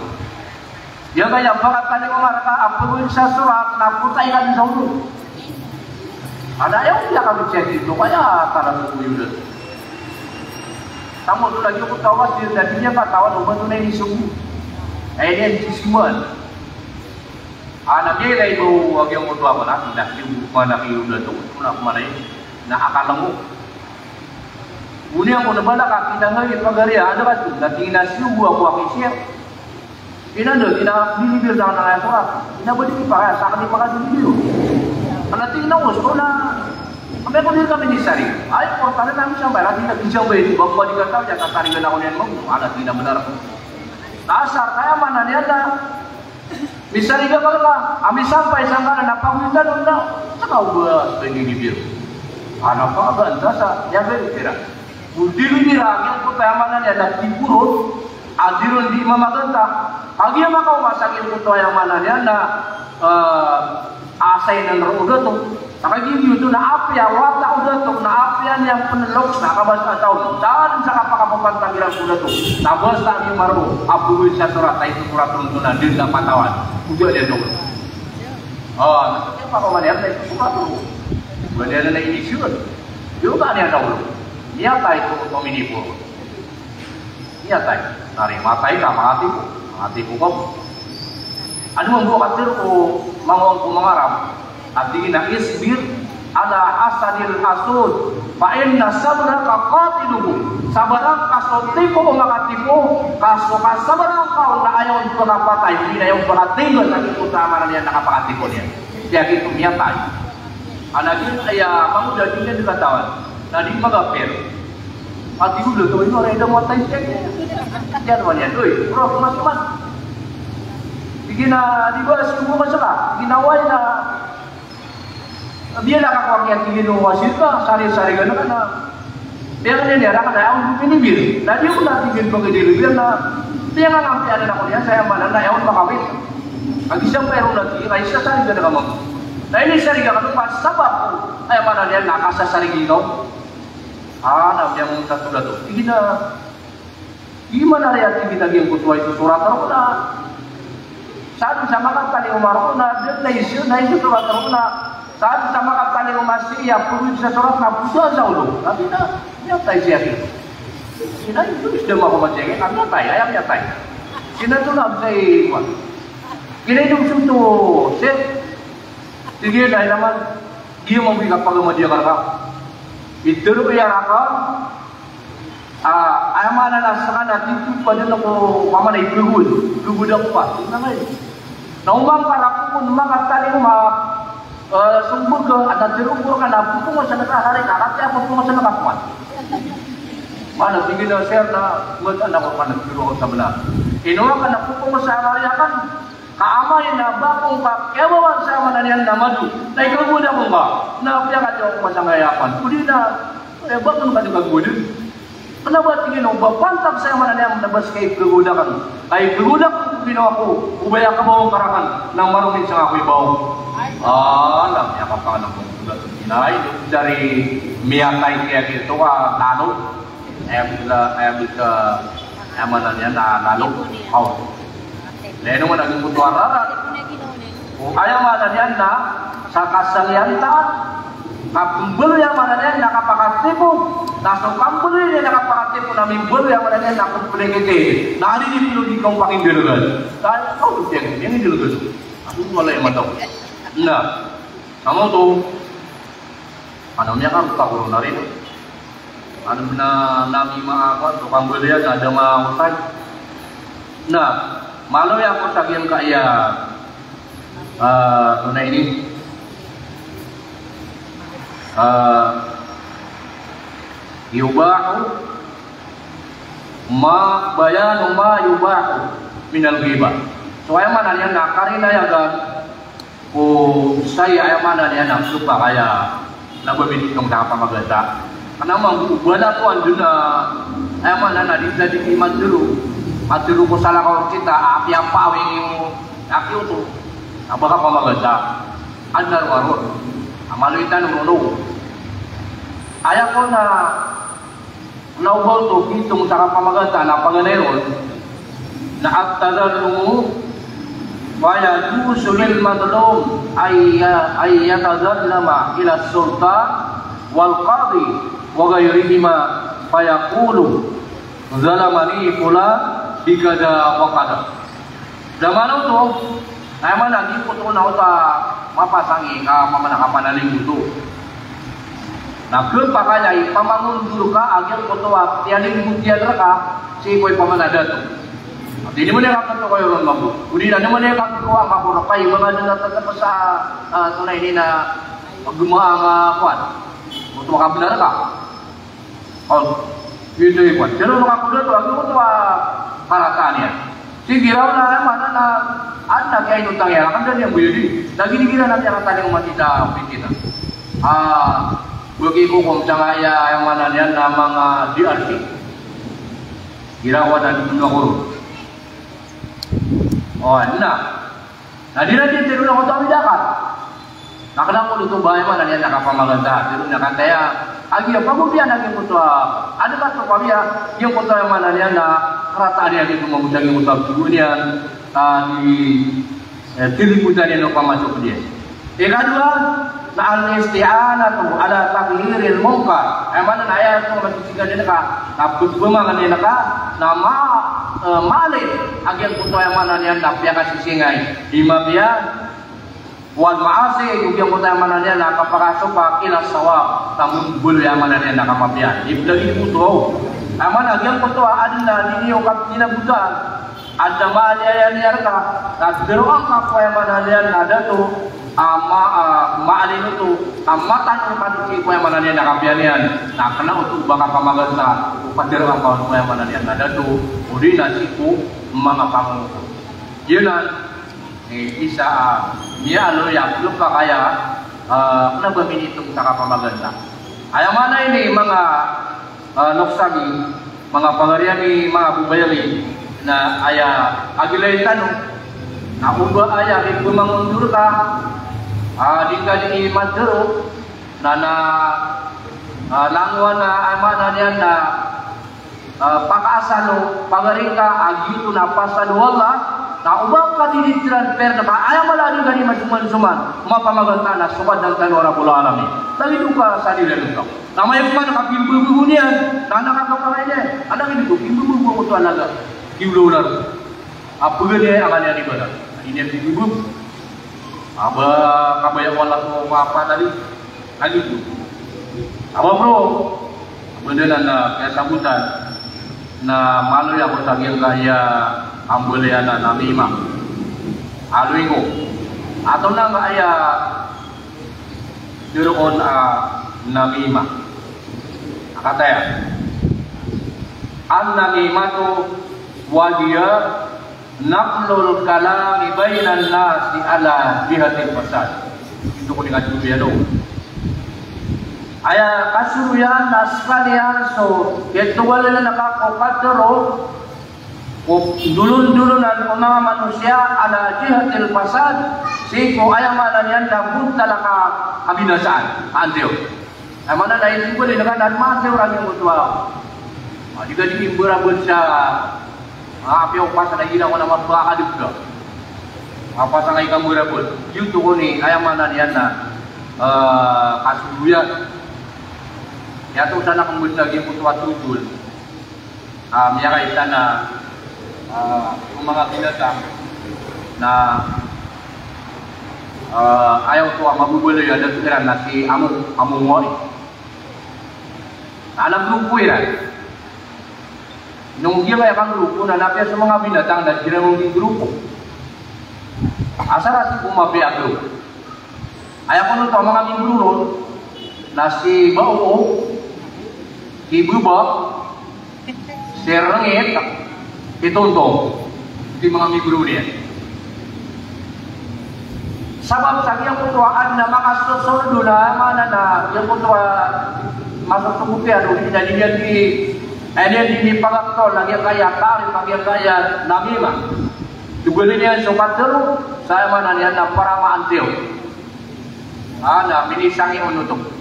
Yang banyak bakat tadi mereka apa bisa surat nak putai kan jauh. Ada yang dia akan cek itu banyak cara tu juga. Tamu tu lagi aku tahu dia tadinya tak tahu rumah tu ni sungguh. Ini semua. Anak dia lagi tu yang muda apa nak nak mana kiudah tu nak mana ini nak akal lemu. Bunia pun benda kaki tangga itu pagari ada batu. Nanti nasi buah buah kisir. Ina ada ina bili bil jangan nak surat. Ina boleh dipakai sangat dipakai dulu. Nanti ina usona. Sampai kau dia kami disari. Ayat portalnya kami sampai lagi tidak bisa beri. Bapak juga tahu jangan tarik ke nakunan kamu. Ada tidak benar. Dasar saya mana dia ada. Bisa juga kalau kami sampai sampai nak panggil dan unda. Tahu beras begini bil. Anak apa dasar yang beri kira. Udilu bilang yang kota mana dia ada tiburun. Adirun di mama genta. Agi yang kau masakin kota yang mana dia ada. Asai dan udah tu. Saka gini itu na apa ya wata udah tu na apa yang penelok na kabas atau dan saka pakapan tanggilan udah tu. Nabas tadi maru abu bisa surat itu surat tuntunan dia dapat tawan. Udah dia tu. Nanti pakapan dia itu surat tu. Dia ada ini sure. Juga dia tahu. Dia tahu itu komini pun. Dia tahu. Nari matai kah mati pun. Ada membuat katil ko mangong ko mangarap. Artinya isbir ala asadil asud fa inna sabraka qatiluhu sabarang kasotipo makatipo kasoka sabarang kau na ayon pagapatay hindi na yung pagatigo sa utama na niya nakapakatipo niya kaya gitu niya tayo anagin ay panguda din niya nakatawan na di magapir at igulo to ino rin mo tayo siya yan mo niya doy bro mas bigyan na di ba sumuha sila ginaway na dia nak aku yang tinggi nu wasit ka sari-sari kan dia kan dia nak ada untuk ini bil nah dia pun tinggi pakai diri dia na dia kan sampai ada nak dia saya mana na yang makawit lagi sampai rumah lagi raisa sari kan kamu nah ini sari kan pas sebab ay mana dia nak kasar sari gitu nak dia mau satu tu gimana ya kita yang kutua itu surat teruna saat sama kan kali Umar na dia naisu surat teruna saat sama kata ni masih ya perlu bisa surat nak busa jauh tapi dah nyatai siapa Sina itu sudah mau macam kan nyatai ayam nyatai Sina tu nak saya buat kini itu suatu set tiga dah nama dia mau beli kapal rumah dia kerja itu tu ya rakam mana na sakana titu pa din ako mamana igugud ako pa namay na umang para ko mga tali mo sumbog ko at dirubur ka na pupungo sa nakahari kakati ako pupungo sa nakakuan mana tingin na sir na mat anak ko pa nagturo sa bala inuwa ka na pupungo sa hariakan kaamay na bakong ka kewawan sa mananian na madu na igugud ako ba na piyakat ako masangayapan kudi na bakong ka nagagud kenapa tingin mo bapantag sa mananian nabas kay guguda kan ay guguda ko ginawa ko ubaya ka bawang karakan nang marungin sa ako'y bawang alam niya ka pa ng guguda inay dari miyakay kaya ito ka lalo ay bisa mananian na lalo leno mo naging kutuararan ayaw mananian na sa kasaliantaan kapumbul yang mana dia nak kapakatipu, nasok kampul dia nak kapakatipu, namimbul yang mana dia nak kumpulin kita. Nah ini perlu dikompakin dulu kan. Saya tahu ini dulu kan. Aku boleh mantap. Nah, kamu tuh, anaknya kan tak nari tu. Ada benda nabi maafan, tu kampul dia tak ada maafan. Nah, malu yang aku sakian kaya, tunai ini. Yubahu ma bayanu ma yubahu minal ghibah. So ay mana niya nakarina yagan o saya ay mana niya nagsupa kaya nababinit kong nakapamaganda. Kanamang wala ko andun na ay mana na di iman dulu. Matulu ko sa lakaw kita api ang pawing yung aki uto. Abaka pamaganda. Andar warot. Amaluitan ulo. Ayaw ko na naubol to kitong sa kapamaganda na panganeron na at tadarungu kaya dusulil madlum ay yatadallama ila sultan wal qadi wa gayrihima fayaqulu zalamani pula bikada wa kada zaman to ay managi po to na uta mapasangi ka mamanakapanaling ito. Nah, pakayai pamangun dulu ka agar kotoa tianing butian raka si koy pamanada to. Dini mo na ka to koy ron mabu. Udi na mo na ka to ang ako kay mga na tatap sa tunay ni na gumawa nga kwan. Mo ka benar ka. Oh, gitu ikon. Pero mga kudo to ako to paratanya. Sige raw na mana na anda kay utang ya kan dia buyudi. Lagi dikira nanti akan tanya umat kita. Bagi hukum cahaya yang mana dia nama DRC dirawat dan dibunuh huruf. Oh, nah dia nanti terus nak tahu tidak? Nah kenapa itu bahaya mana dia nak apa maganda? Terus nak kata ya, agi apa pun dia nak ikut ada kata dia yang kota yang mana dia nak kerata dia itu memujangi mutab dunia di tiliputan yang nak masuk dia. Yang kedua, na al-isti'anatu ala taghyiril munkar. Mana ayat itu masih dia nak tapus bumangan dia nak nama male agen puto yang mana dia nak dia kasih singai. Lima dia wal ma'asi yang puto yang mana dia nak kapakasuk ila sawab tamun bul yang mana dia nak kapapia. Iblagi puto. Mana agen puto adna dini okap dina buta. Ada maaya yang dia tak beruang apa yang mana dia ada tu maalin itu amatan ukadiki ko yang mana dia nakapianian nah kena untuk baka pamagasa upadir ang kawan ko yang mana dia ada tu udi nasiku mga kamu yun isa niya ano yang belum kaya kena berminitong sa kapamagasa ayaw mana ini mga noksagi mga pangarian ni mga bubayali na aya agilay tanong na uba aya ibu mangundur ka dika di madero na langwan na amana niya na pakaasano pagarika agitu na pasano wala na ubang ka di transfer na ayaw malari ka di masuman mapamaganta na sukad ng tanora pula alami lagi duka sa nila nito na may kuman nakapimbububu niya na nakakapangay niya anang ito pimbububu mo ito alaga kiulo na apa dia akan yang ibadah ini yang dibubuk apa kabaya wala ko apa tadi lagi itu apa bro beneran kaya sambutan na maloy ako sa gil kaya ambuleana na namima. Aloy ko. Ato na nga aya diroon namima. Akataya. Ang namima to wadiya naqlul kalami bainan nasi ala jihatil fasad. Itu ko dengan judul aya kasuruyan na sekalian so ito wala na nakakapatero o dulun-dulun ang mga manusia ala jihatil fasad siko aya manan yan na punta na kabinasaan anteo ay mana na hindi ko rin nakanan mateo rami mo tuwa jika diimburabun siya apiyaw pa sa nagina ko na mapakadip ka apa sa ngay kamurabun yuto ko ni aya manan yan na kasuruyan yato sana kung lagi po tuwa-tutul miyaka isa na yung mga binatang na ayaw tuwa mabubuloy at nasukiran na si Among Ngoy alam grupo yan nung dia kaya kang grupo na napya sa mga binatang na ginamong di grupo asara si kumabi ang grupo ayaw ko nung mga minggulo na si Bao si Bubak, si Rangit, si Tontong, di mga migro niya. Sabab sa iyang kutuaan na makasosordo na mana na iyang kutua masasubukyan o hinalihan di pagkaktol na iyang kaya tarin pag iyang kaya namima. Tugulin niya sa katero sa mana niya na para maantiyo. Na minisangi unutok.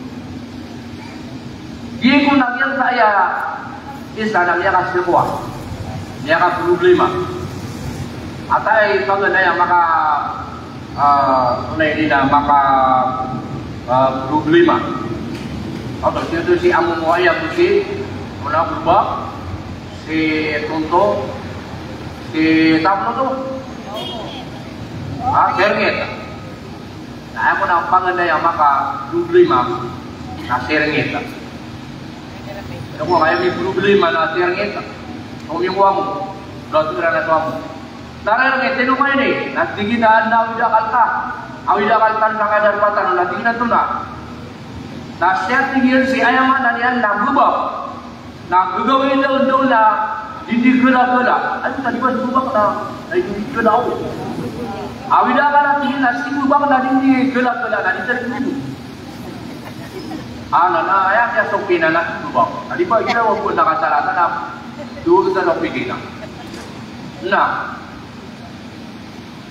Di ko nagyang kaya isa na niya kasilwa, niya ka problema. At ay pagganaya maka tunay din na maka problema. At ito si Among Ngoy ang si Una Bubak, si Tonto, si Tapno to, Serengit. Na ako na pagganaya maka problema na Serengit. Ako kaya may problema na Serengit. Kung yung wamo, lahat na na wamo. Narangit, sino kayo ni? Natiginaan na awidakal ka. Awidakal ka na kadarpatan, natiginan to na. Nasya tigil si ayaman na niyan nagbubak. Naggagawin na doon na hindi gula-gula. Ano tadi ba si bubak na hindi gula-gula? Awidakal na tigil na si bubak na hindi gula-gula na hindi gula-gula. Na ayan siya sa pinanak bubak. Di ba ginawa po nakasalatan na doon sa napigina. Na,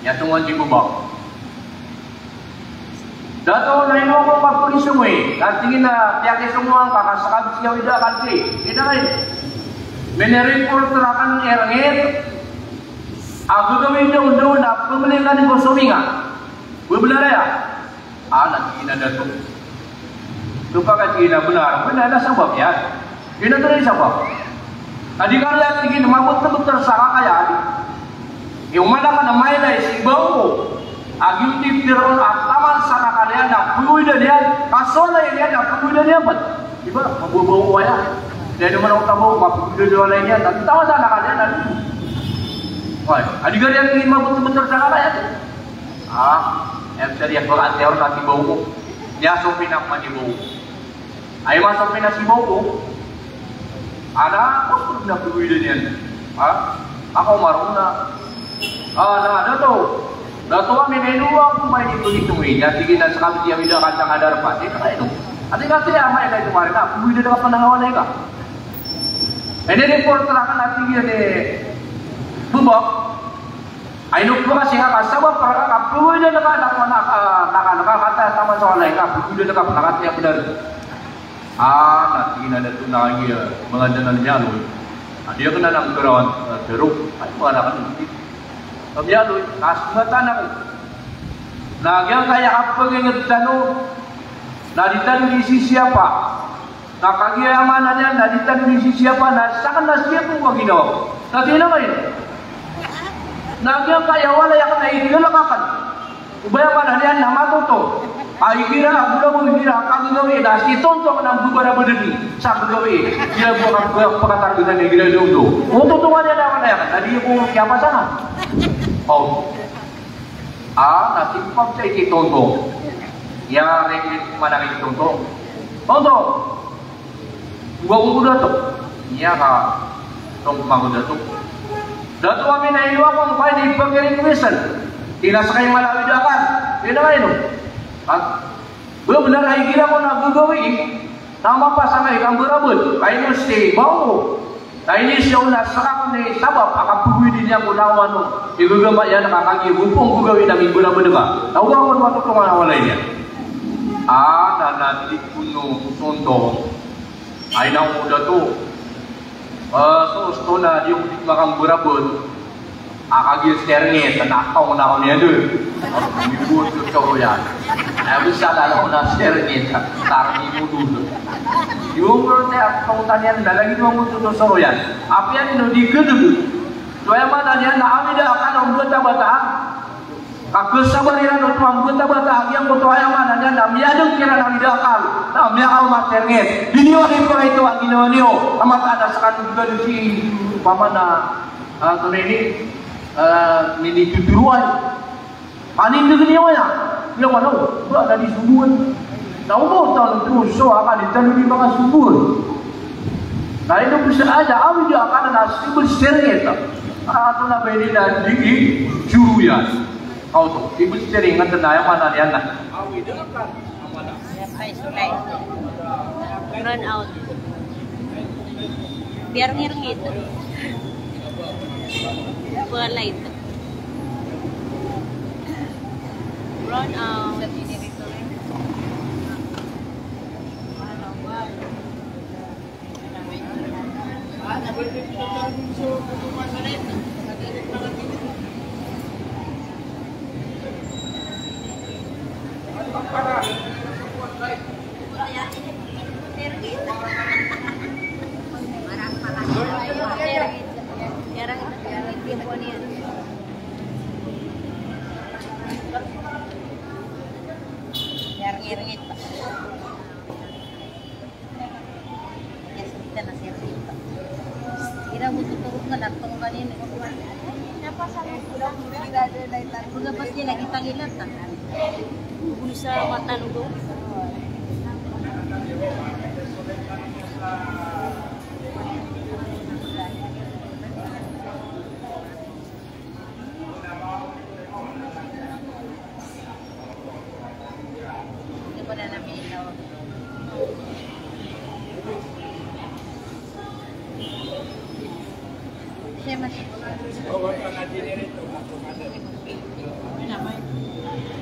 yatungan si bubak. Dato na ino ko pagpulisong tingin na tiyaki sumuang kakasakab siya wida kanti. Kita kayo. Minireport na kan erangit. Ako gawin doon na pumilikan ko suminga. Bubularaya. Nagiging na dato. Lupa kina benar, benar ada sebab ya. Ini tuh sebab. Tadi kan lihat begini, mamut tersangka kayak yang mana kan namanya si Bau. Agi tipirun ataman sana kalian nak puluh dia, kasola ini nak puluh dia apa? Iba bau ya. Jadi mana kita bau, puluh dia lainnya, tapi tahu sana kalian nanti. Wah, adik kalian ini mamut tersangka kayak. Yang serius berat teor nanti bau. Dia sopin apa di bau. Ay masuk pinasibaw ko, ada ako na pagwili niyan. Ako maruna. Dato kami menuwa kung may dito niya. Sige na sa kami diya mida kantang adar pa. Kaya ito. Ati kasi ama ito kumari na. Pagwili na ka panangawalay ka. Report na ka natin yun bubak. Ay nuklo kasi nga kasabab para ka. Pagwili na ka nakakata tama sa walay ka. Pagwili na ka nakatiya benar. Nanti ada tu lagi mengadakan jalur. Dia kena nak kerawat teruk. Apa nak nanti? Jalur kasmatan aku. Yang kaya apa yang tanu? Naditan di sisi siapa? Nakagi mana dia? Naditan di sisi siapa? Nasakan nasiap pun bagi dong. Nanti nak ini. Yang kaya wala yang kena ini lakakan. Ubaya mana dia nama tu? Ay kira bulan mo kira kami gawe dah si tonton nang gubara berdiri sak gawe dia bukan perkataan ni gila dulu untuk tuan dia dah mana ya tadi aku siapa sana oh nanti pam saya ki tonton ya rek mana ki tonton gua udah tuh iya kak tong mangu datuk datuk kami na ilu ako pa di pagkiring kumisan tidak sakay malawi dakan tidak lain belum benar ay kira ko nagagawi tama pa sa may kang burabot ay mesti mau na ini siya una sakap ni sabab akapuwi din niya kunawan no igugama yan nakakagi hupong gugawi namin burabot ba nawawon matutungan na walay niya nanati kuno tonto ay nang udah tu so na yung makang burabot akagi sterne tanakaw na ko niya doon ibut ko cowok yan bisa lalu na sterne tarni mudu yung berarti kau tanya lagi dua mutu to soro yan apa yan ino di gedung doya mana niya na ami da akan membuat bata kakesabaran untuk membuat bata yang betul yang mana niya na miadong kira na midakal na miakal maternget diniwalin ko ito ang ginawa niyo amat ada sekarang juga di si pamana ini nini tuturuan panin tu ni mana dia mana ada di subuhan tahu tahu terus so akan ditanam di bawah subur nah itu bisa aja awi dia akan ada sibul sering atau nak beri dan di juruyan kau tu sibul sering ngan tenaya mana dia nak awi dia akan mana run out biar ngirngit wala ito. Run out. Ngirngit pa. Yes, kita na siya dito. Kira mo tutulog na lang itong kanina. Napasama ko lang. Pagkapas niya, lagi pangilan. Buli sa matan ko.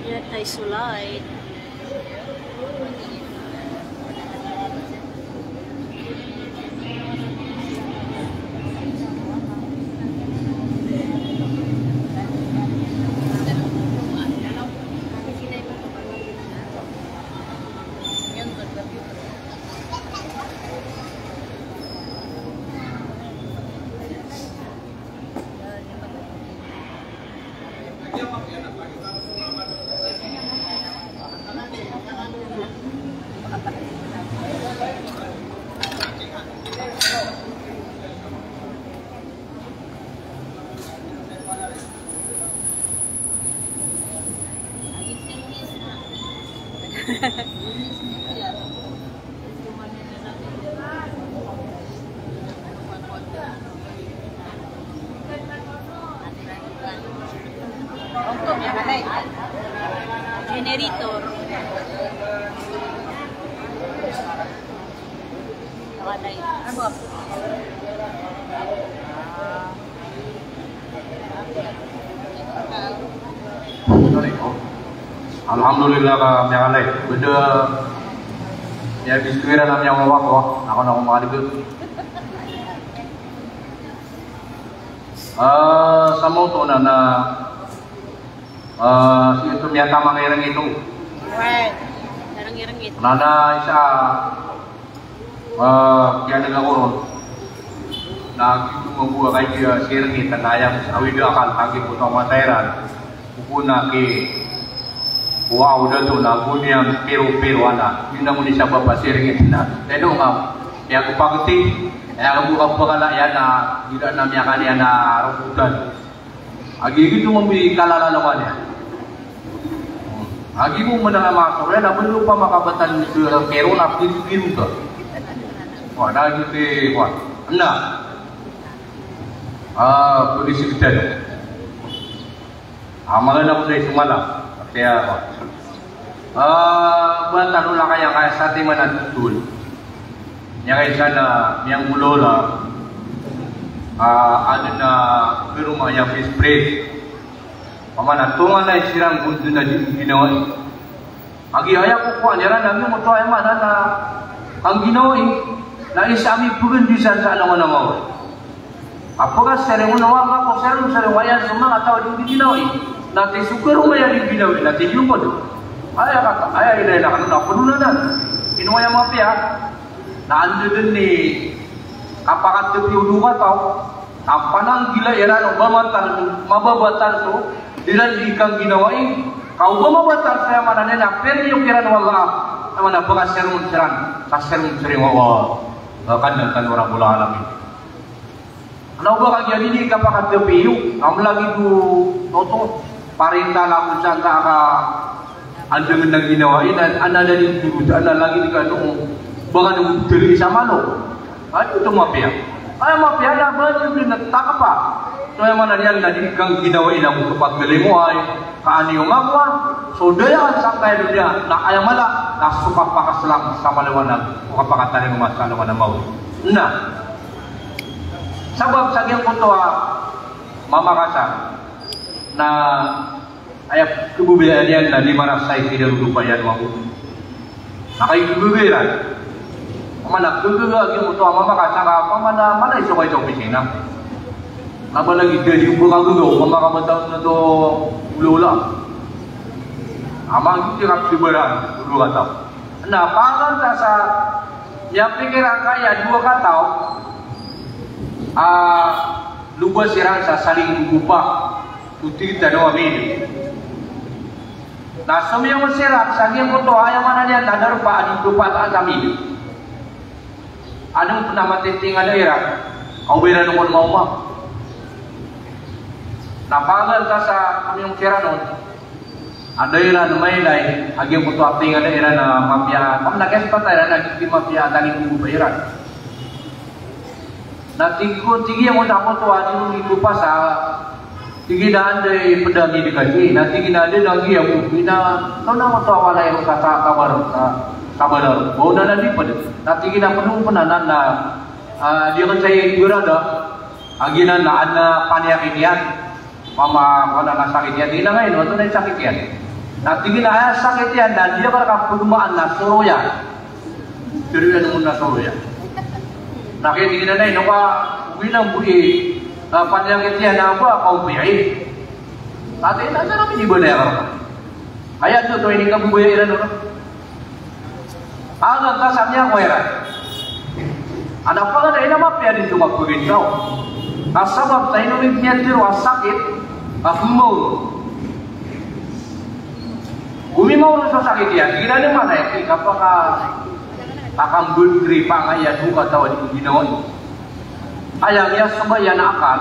Ya, tayo sulay. Generator. Alhamdulillah kami alai. Beda ya biskuira namanya ngawak wah. Aku nak ngomong ada tu. Sama tu nana si itu biasa mangereng itu. Right. Jarang-jarang gitu. Nana isa dia dengan urun. Nah itu membuat kayak dia sireng tanayang awi dia akan kaki potong materan. Pupuna ke wow dah tu nak punya pero anak. Ini namun siya papasiringin na. Teno nga, ya ko pagti, ya ko kapagala ya na tidak namanya kan ya na rambutan. Agi gitu membeli kalalalawan ya. Agi mo menang masuk ya, na belum pa makabatan pero na biru ka. Wah, dah gitu wah. Nah. Polisi kita. Amalan ako sa sumala. Kaya buatan ulang kaya sa ating manatutul. Yang kaya sana yang mulola ada na berumah yang fispres. Pamana tungan na isirang buntu na ginawa. Agi ayah ko kuha nira namin mo to ay mana na ang ginawa na isami pugun di sa alam-alam. Apakah sering menawar apa sering wayan semua atau di binawai nanti syukur umaya di binawai nanti jumpa tu ayah kata ayah ini nak perlu nak ini wayang apa ya nanti ni apa kata piudu atau apa nang gila era obamatan mababatan tu diran ikan binawai kau obamatan saya mana ni nak peri ukiran wallah mana bekas serun sering wawah kan orang bola alam ini. Kalau bakal jadi ni kapakat tepiu, am lagi tu noto parenta laku santa ka anda menang ginawa ini anda dari dulu anda lagi di kanu bakal teri sama lo. Ayo tu mafia. Ayo mafia dah banyak ni tak apa. So yang mana dia dari kang ginawa ini aku tepat gelemuai kaani umakwa. So dia sampai dunia nak ayam malah nak suka pakas selang sama lewanan. Bukan pakat tadi memasak lewanan mau. Nah. Sabab sa giyang punto mama kasa na ayap kebubilan yan na di marasay tidak lupayan mo. Nakay kebubilan. Mana kebubilan giyang punto mama kasa ka mana iso kayo sa opisina. Naba lagi dari bukagulo mama kamatang na to ulula. Amang tirap sibaran ulo kataw. Na parang sa yang pikiran kaya dua kataw lupa sirang sa saling gugupa uti tano amin. Nah semua yang sirang sa yang koto ayam mana niya nadar pa adi lupa ta amin. Anong pernah matiting ada ira? Kau bela nungkon mau mah. Napagal ka sa kami yang sirang non. Ada ira namay lay agi yang koto ating ada ira na mafia. Kam nages patay na nagiti mafia taling gugupa ira. Na tigi yang mau dapat tu adi itu pasal tigi dah ada pedang di kaji. Na tigi dah ada lagi yang bina. Kau nak tahu awal yang kata kabar. Bau dah di pada. Na tigi dah penuh penanan na dia kan saya berada. Aginan na ada paniakian. Mama kau nak sakitian. Dia ngain waktu nak sakitian. Na tigi na sakitian dan dia berkata perumahan na Soroya. Jadi yang muna Soroya. Nakikita na ino ka bilang budi panjang itian na apa kau biay. Ate na sa namin ibalayar. Ayat tu ini kamu bayaran orang. Anak kasarnya koiran. Ada apa ada ina mapya di rumah pegintau. Asabab tayo ni tiyatir wasakit afmur. Umi mau sa sakit ya. Kira ni mana ya? Kapag akan berdiri pangaya juga tahu di ginawa. Ayangnya semua yang akan.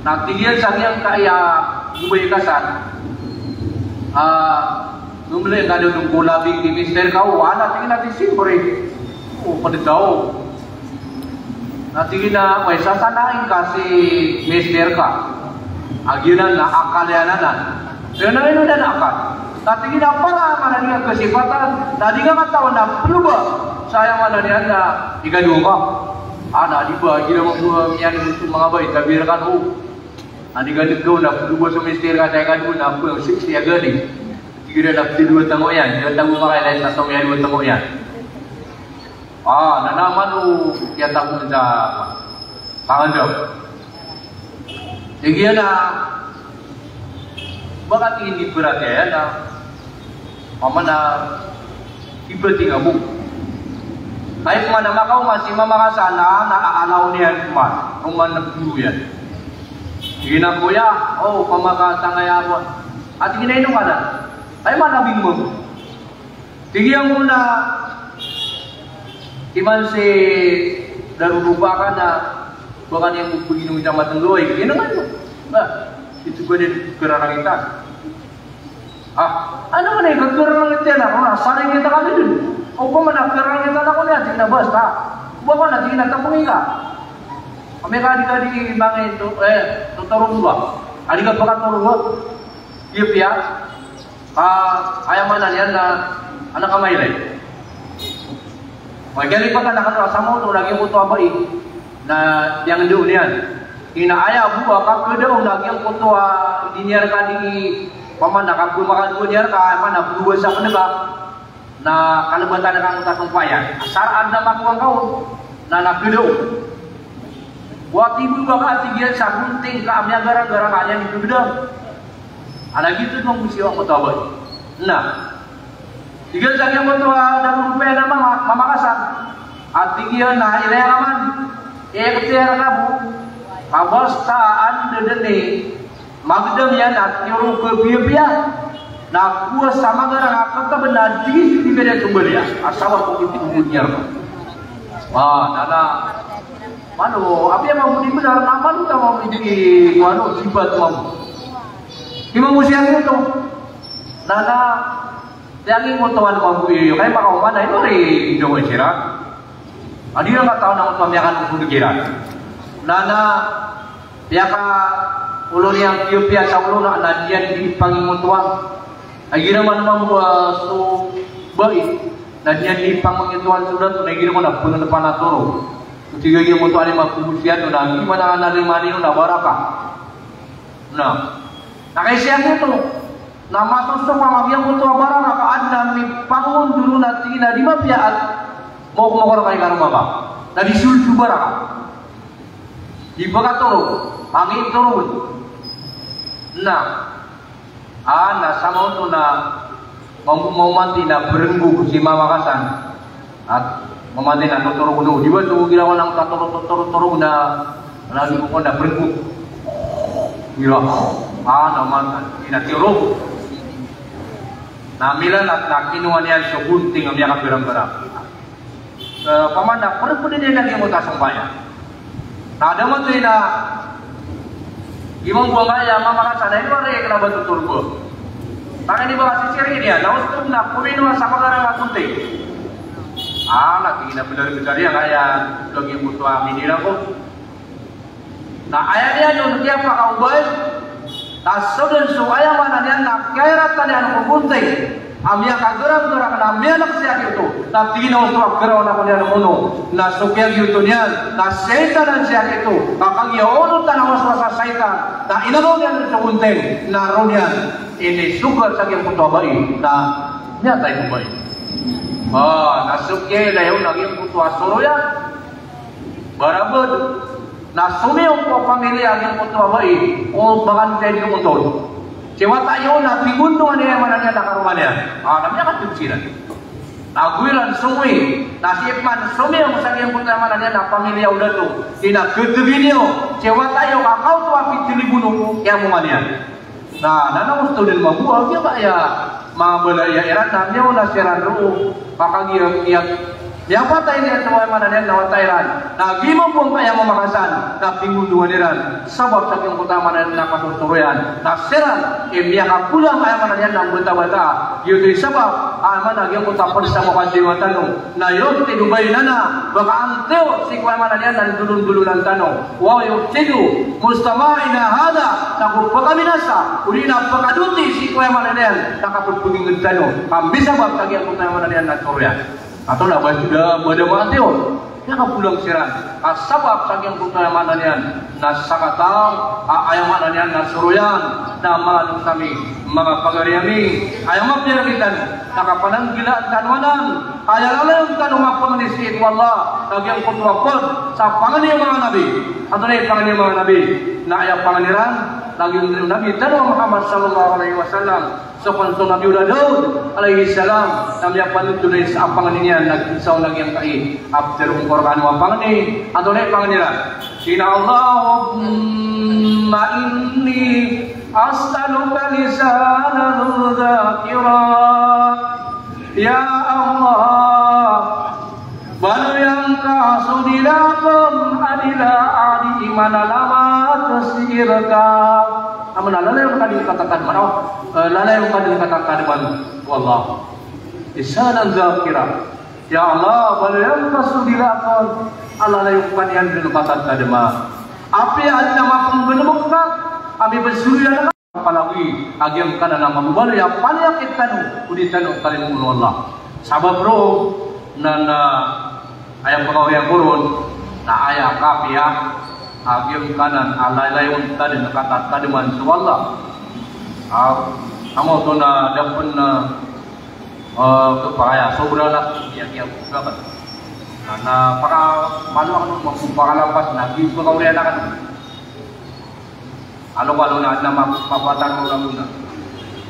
Nanti dia sayang kaya ubay kasan. Numle nga do nung labing di mister kau, tingin natin siyempre. Pada tahu. Tingin na may sasanain kasi mister ka. Aginan na akal yan na. Pero na ino na akal. Tingin na para mana dia kesifatan. Tadi nga katawan na peluba. Saya mana dia na ikaduha ka. Anak di ba gila mo yan mga bay tabirkan ho. Ani ganit ko na peluba sa mister ka tayo kadun na po 60 agad. Kira dapat dua tengok yan, dua tengok makai lain satu yang dua tengok yan. Nanaman tu kita tak bisa tangan jauh. Jadi na, bakat ini perhatian na, mana tiba-tiba bu. Baik mana makau masih memakasana na aalaw niyan kuman, kuman nagdulu yan. Ginakuya, pamakasan ngayon. At ginaino ka na. Ay mana bingung. Tinggi yang muna iman si darurupa kana bukan yang begini minta matenggoy. Ini kan nah itu gue di gerarang kita. Ano man ay gerarang kita na kung asarin kita kami dun. O pa man gerarang kita na kung natin na basta. Bukan natin na tapong ika. Kami kadi bangin itu tuturun ba. Adi ka pakaturun ba. Iya pia. Ayam mana yan na anak kamailay. Maggali pa ka nakatasa mo ito, lagi mo ito abay na yang doon yan. Inaaya buwa ka kedaw, lagi ang puto diniyar ka di paman nakagumakaduan niyar ka, man buwa sa kanabak na kanabatan na kang kasumpayan. Asaraan na makuwang kaon na nakedaw. Buat ibu baka tigyan sa gunting ka amya gara-gara kanya di kedaw. Anak gitu dong musiwa mo ito abay. Nah, tigil sa kanya mo ito darong rupiah na mamakasan at tigil na ilayaman ekter ka bu kabastaan dedene magdam yan at yung kebiya na kuha sama garang akal ka benar di beda tumbelia asawa ko itu munyar nana mano apa yang mau benar nama lu tak mau di mano jibat mau Ima musiang itu nana yang ingin tuan mampu iyo kaya makauman na ito rin yung isira adi lang katao na utmamiyakan ng kira nana piyaka ulo niyang piyupya sa ulo na nandiyan di pangimutuan ay ginaman mga so baik nandiyan di pangimutuan sudah na ginaman na puno na panaturo kutiga gimutuan ni mapumusyan na gimana nalimani na baraka na nakaisyan ito na matusok ang abiyang kutuwa barang kaadna may pangun dulu natin na di mapiyaat mau kumakura kayo karama ba na disulsu barang di baka turun angin turun na sama ito na mamanti na berenggu si mamakasan at mamanti na tuturo di ba ito ginawa ng taturo na lagi ko na berenggu gila naman inatiro namilan at nakinuha niyan sa gunting ang mga kapirang-pirang pamandak perlu din lagi mo tasang bayan na daman ito na imong buang kaya mamakasan ay wala kenapa tutur ko tangan iba kasi siri niya naustok na punin sa magarang gunting lagi na benar-benar yan kaya lagi mo ito aminira ko na ayaw niya yung kaya pakaubay Tasodon suaya mana dia nak kairat tadi anu kubunting amia kageram-geram na amia nak siya gitu na tinaw sa geraw na kunya nuno na sukya gitu niya na setan dan siya gitu kakang yaono tanaw sa setan na inagaw niya sa bunting na ronya ini sugar sa kiyang putuabay na niya tayo kubay na sukya ilayaw naging putuasuro yan barabod na sumiyong po pamilya ang putuabay o bakan tayo kumutol siwa tayo na pigundo niya man niya nakaruman niya namanya kan tuksiran naguilan sumui nasipman sumiyong sa kiyang putuabay niya na pamilya udah to tinagkutubin niyo siwa tayo kakao to apitilibuno kaya mo man niya na nanamusto din mabuha kaya ba ya mga balaya iran na niyo na siran roo makagiyag Siapa tayo niya sa mga mananyan na watayran na gimong pong kaya mamakasan na pingunduhan niran sabab sa kiyong putama na nakasuturuyan na siran imya kapulang kaya mananyan ng bata-bata yuto'y sabab aman na kiyong putapon sa mukhang tanong na yun tinubay na baka ang teo si kaya mananyan ng dulong-dulo ng tanong wow yung sido mustamain na hada na kung pagkaminasa uli na pagkaduti si kaya mananyan nakapagpuging ng tanong kami sabab sa kiyong putama mananyan na turuyan atau nak sudah mati ya kapulang siran asabab saking putra mananian nasakatang ayam mananian nasuruyan na manuk kami mga pagariami ayam mapiyaritan nakapanang gilaan kanwanan ayalalay yung tanong pangnisit wallah nagyang putwapod sa pangani mga nabi atau na pangani mga nabi na ayam panganiran nagyang nabi tanong Muhammad sallallahu alaihi wasallam sopan so Nabi Daud alaihi salam namanya panutuloy sa apangan niya nagsaw lang yang kai after Quran wa pangani adonai panganiran sina Allahumma inni as'aluka lisanan dzakira. Ya Allah, balu yang kasudilakum adila adi imana lama tasirka. Amun lalai yang tadi dikatakan mana? Lalai yang tadi dikatakan mana? Wallah. Lisanan dzakira. Ya Allah, balu yang kasudilakum lalai yang tadi yang dikatakan kadema. Apa yang nama pembenukna? Abi bersuria apalagi agam kana nama mubal ya paling kitanu uditanu kalimu Allah. Sabab bro nana ayam pegawai yang kurun na ayah kapia agam kanan alai unta dan kata kademan suwallah. Kamu tu na dapat na kepaya sobrala dia berapa? Nana para malu anu mempakalapas lagi pegawai anak. Alo na nama papatan ulang-ulang.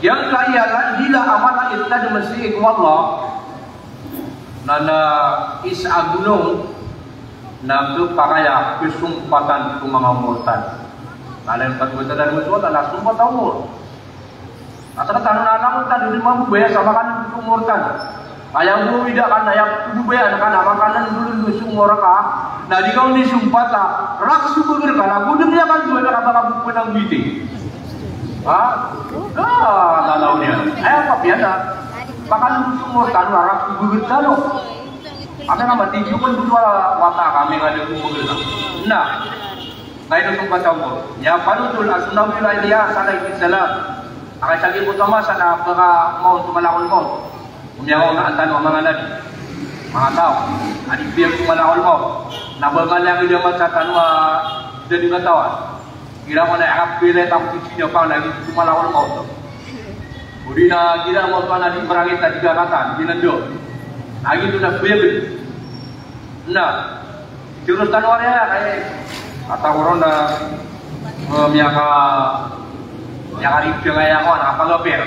Yang kaya hila amana ittad masih wallah. Nana isa gunung na kepakaya kesumpatan kumangamurtan. Kalian kata dan musuh adalah sumpah umur. Asal tanah anak tadi di mampu bayar sama kan umurtan. Ayam bu tidak kan ayam bu bayar kan makanan dulu sumur ka. Nah di kau ni sumpata rak suku berkala budem dia kan dua kata kamu penang biti. Lalaunya. Apa biasa? Makanan sumur kan rak suku berkala. Apa nama tinggi pun dua wata kami ada sumur berkala. Nah, itu sumpah umur. Ya panutul asnau ilahiya alaihi salam. Akan sakit utama sana para mau tumalakul mau. Umiyaw na antan mga nabi, mga tao, adibiyang kumalakol mo, nabangan lang yung sa tanwa dyan yung katawan. Kira mo na akapilit ang sisinya pa na kumalakol mo. Udi na kira mo pa na di marangit na tiga katan, dinando. Lagi ito na buyabit. Na, terus tanwa niya, kaya katakuron na miyaka ripyo kaya ako, nakapagapir.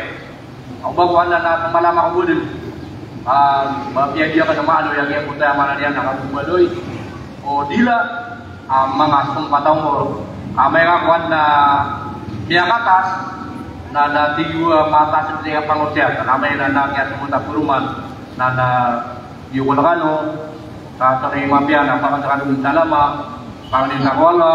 Ang baguhan na malama ko budin. Mapiyagya ka na maalo yang puta yang mana dia nakabubaloy. O dila mga sumpatang mo. May kakuan na miyakatas na natiyo matas sa mga pangusya. Namay na nagyat sumunta puruman na yukulakano. Tatari mapya na pangasakan ng talama. Panganin sa kola.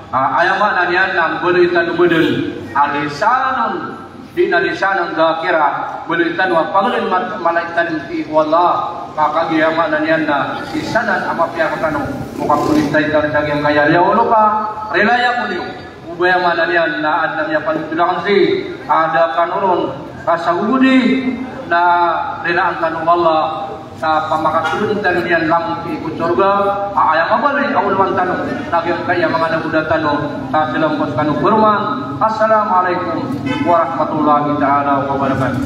Ayaman na niyan ang buloy tanubudol. Alisanong di nalisanang zakira bulitan wa pangalin malaikan ti wallah kakagiyama na niyan na isanan amapya ko tanong mukhang kulitay ka rin yang kaya liyaw pa relaya ko niyo ubaya na niyan na adlam niya panutulakan si ada kanuron kasahudi na relaan tanong Allah sa pamakasulun tanong niyan lang ikut surga ayang abali awalwan tanong nagyang kaya mga naguda tanong sa silang bos kanong kurman. Assalamualaikum warahmatullahi ta'ala wabarakatuh.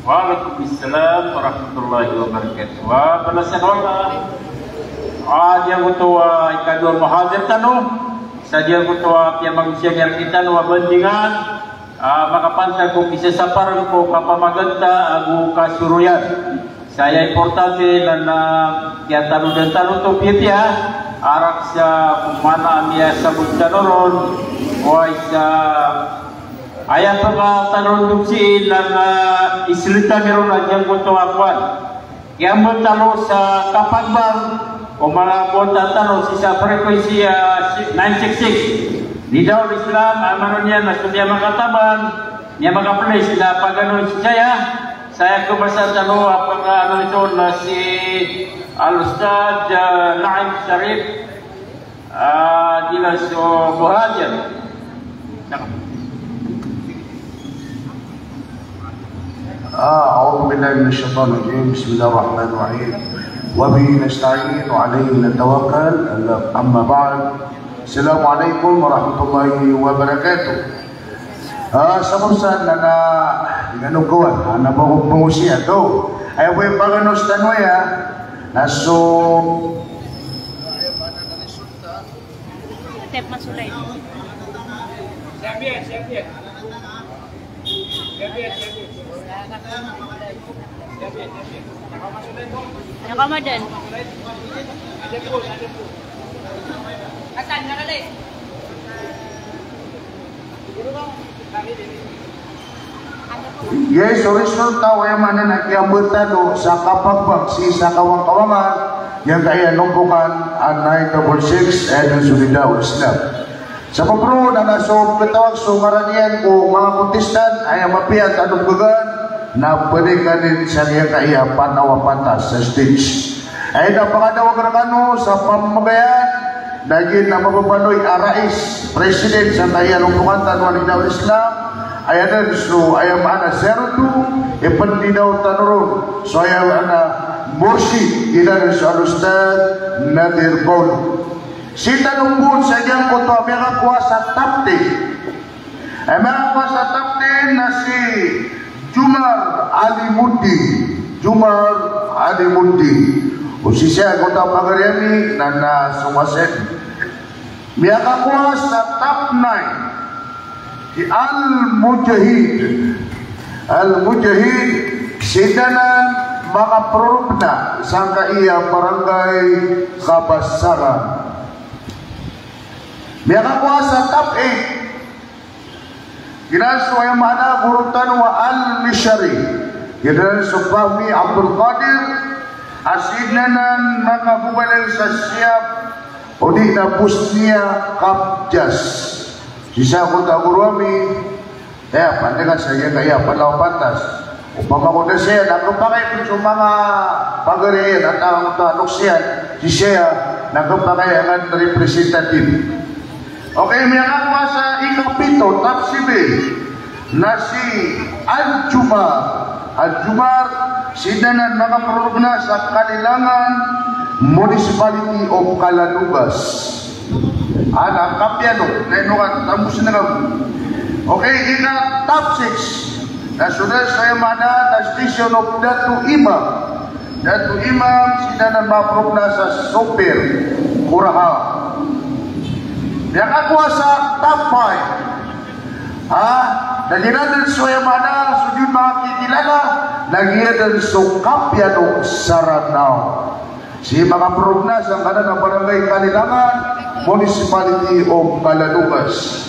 Waalaikumsalam warahmatullahi wabarakatuh. Wa balasan Allah yang kutua ikadul muhadir tanong sadia kutua pia manusia yang kita wa bandingan makapansa kung isasaparan ko kapamaganta agu kasuruyan. Saya importante na kaya tanong to pia arak sa mana niya sabut tanoron o sa ayat mga tanong dugsiin na isilita meron na diyang kutua kwan. Kaya mo talo sa kapagbang o mga bota tanong sa frekuensi 966 di daw Islam amano niya na sudia makataban niya magapalay sila pagano saya kebasa talo apakah ano ito na si Al-Ustad Naim Sharif dila so Buhajan. أعوذ بالله من الشيطان الرجيم بسم الله الرحمن الرحيم وبه نستعين وعليه نتوكل أما بعد السلام عليكم ورحمة الله وبركاته. Sa kursan na ginagawa na bagong pangusiya to ay po yung paganos tanoya naso Tep masulay. Siap. Ramadan. Yes, original tahu yang mana nak yang bertado sa kapag si sa kawang-kawangan yang kaya numpukan anay 66 dan Solidarity Islam. Sa papro na naso katawag so maranian ko mga kontestan ay mapiat anong gagan na balikan din sa niya kaya panawa patas sa stage. Ay napakadawag rakano sa pamagayan daging na mapapanoy Arais, President sa kaya numpukan tanwa ni Daw Islam. Ayadan so ayam ana 02 ipandi daw tanurun so ayam ana mursyid ilan sa Ustad Nadir Paul si tanumbun sa diyang ko to mga kuasa top 10 ay mga kuasa top 10 na si Jumar Ali Mudi o si siya ko to pagaryami na sumasen mga kuasa top 9 Al-Mujahid sidanan mga prorupna sa kaiya barangay Kabasaran. Mga kuasa top 8 ginaswa yung mana gurutan wa Al-Mishari ginaswa Fahmi Abdul Qadir asidanan mga bubalan sa siyap o di na Busnia Kapjas. Sisa ko taguruami, pandagan saya kaya palaw pantas. Upama ko na siya, nagpapakay po sa mga pagariyan at ang tanok siya, si siya, nagpapakay ang representative. Okay, may nakakwa sa ikapito, top 7, na si Al-Jumar, sidanan mga prorugna sa Kalilangan, Municipality of Calanugas. Anak kapiano na inukan tambus na kami. Okay, ika top 6 na sunod sa mana na station of Datu Imam sinanan maprog na sa Super Kuraha. Yang ako sa top 5 naginadan sa mana sudin makikilala nagiyadan sa kapiano Saranao. Si mga progna sa kanan ng barangay Kalilangan, Municipality of Calanugas.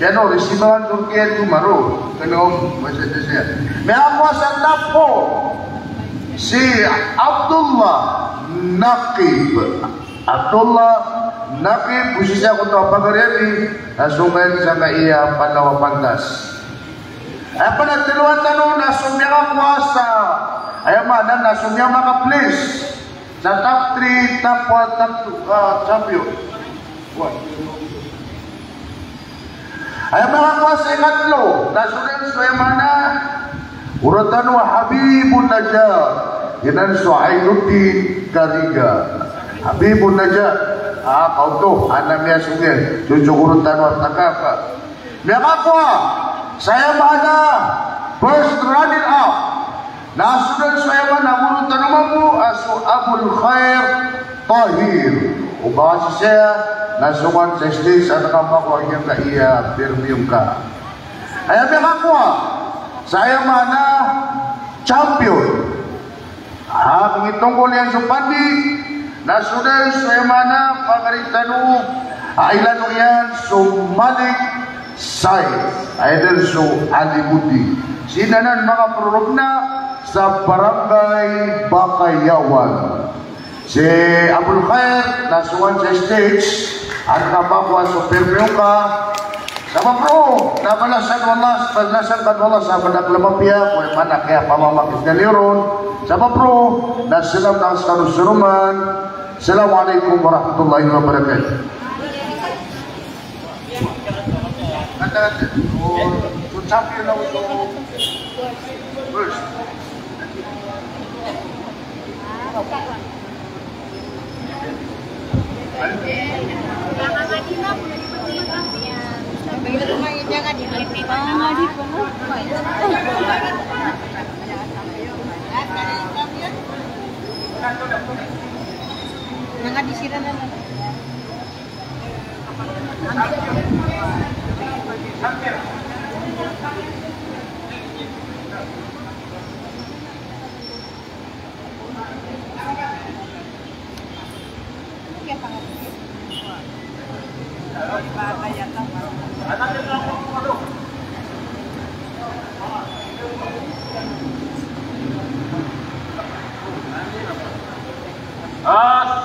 Yan o, resibahan Turkiyan Jumaro. Kanong masya siya. May ako sa top 4, si Abdullah Naqib. Busisya ko ito ang pag-aremi, nasugan sa kaiya Palawa Pantas. Ay panagtiluan tanong, nasumya ako sa ayamanan, nasumya mga place. Sa top 3, top 1, top 2, champion. Ay mga kuasa ikatlo, nasunod sa mana, uratan wa Habibun Najat, yanan sa Ainuddin Kariga. Habibun Najat, kauto, anam niya sungin, urutan wa Takaka. Mga kuasa, saya mana, first running up, nasunod sa mana, urutan mo, Abul Khair Tahir. Ubawa siya, nasukan sa stage at nakapako niya ka iya, firmiyong ka. Ay, mga saya mana champion. Itong ko liyan supandi, nasunod sa mana, pagaritano, ailan mo yan, Sumalik Sai, ailan so Alimuti. Sinanan mga prorogna sa barangay Bakayawan. Si Abul Khair nasuwan sa stage at napakwa sa permiyong ka sama bro nabalasan wala sa managlamapya kung manak kaya pamamakis galiron sama bro nasilam ng karusuruman. Assalamualaikum warahmatullahi wabarakatuh. Kung champion na ito first Jangan disiranan.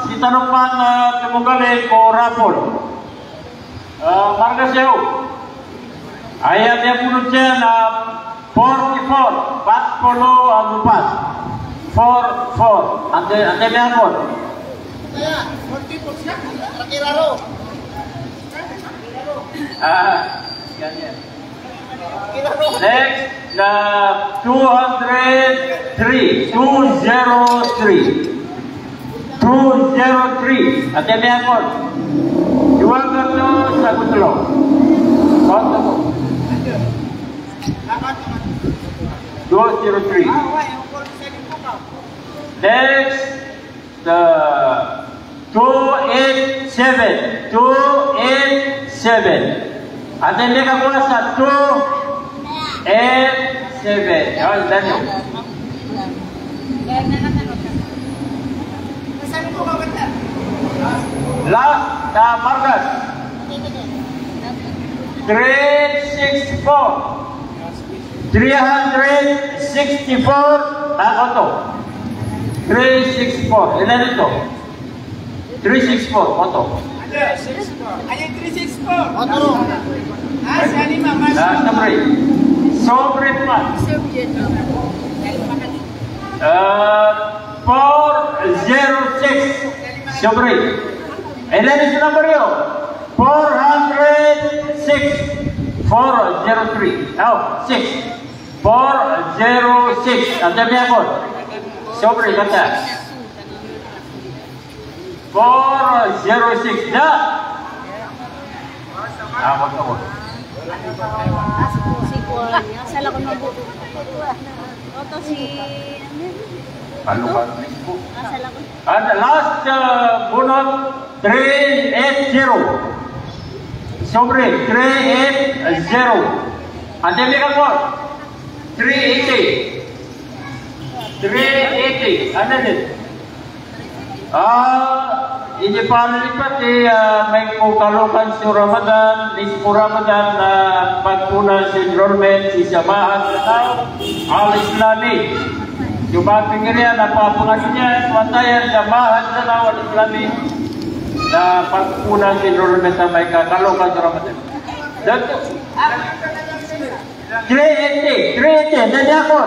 Si Tanupan Temugali ko Rapol. Marga siya. Ayat yang punut siya na 44. Patpolo ang lupas. 4. Ante niya po. Next, na 203. 203. 203. Ate niya po. Jual kartu sagu telur. Konto po. 203. Next, the 287. 287. Ate niya kakuasa 287. Yan, Daniel. Last, Margas. 364. 364. Ako to. 364. Ilan ito? 364. Moto. Ayan 364. Moto. Sa lima mas. Sobre. Sobre pa. 406. Sobre. Ilan ito number yun? 406. 403. Now, 6. 406. Ang dami ako. Sobre kata. 406. Na. Wag ako. Salah ko mabuto. Oto si Palukan. salah ko. And the last bunot 380. Sobre 380. Ang dami ako. 380. 380. Ano din? Ini palipat may kukalukan si Ramadan, Nispo Ramadan na pagpunan si enrollment, si Samahan Al-Islami. Jumaping rin na papangasin niya, matayan Samahan Al-Islami na pagpunan si enrollment na may kakalukan si Ramadan. Dito. 380. Nandiyan ako.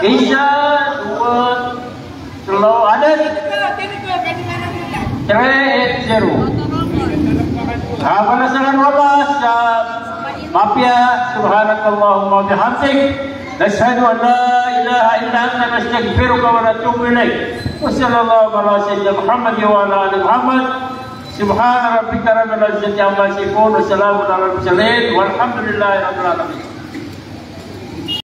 Isa, dua, slow, ada 380. Panasangan walas mafia subhanakallahumma wa bihamdik nashhadu an la ilaha illa anta nastaghfiruka wa natubu ilaik. Wassallallahu ala sayyidina Muhammad wa ala ali Muhammad. Subhana rabbika rabbil izzati amma yasifun wa salamun alal mursalin walhamdulillahi rabbil alamin.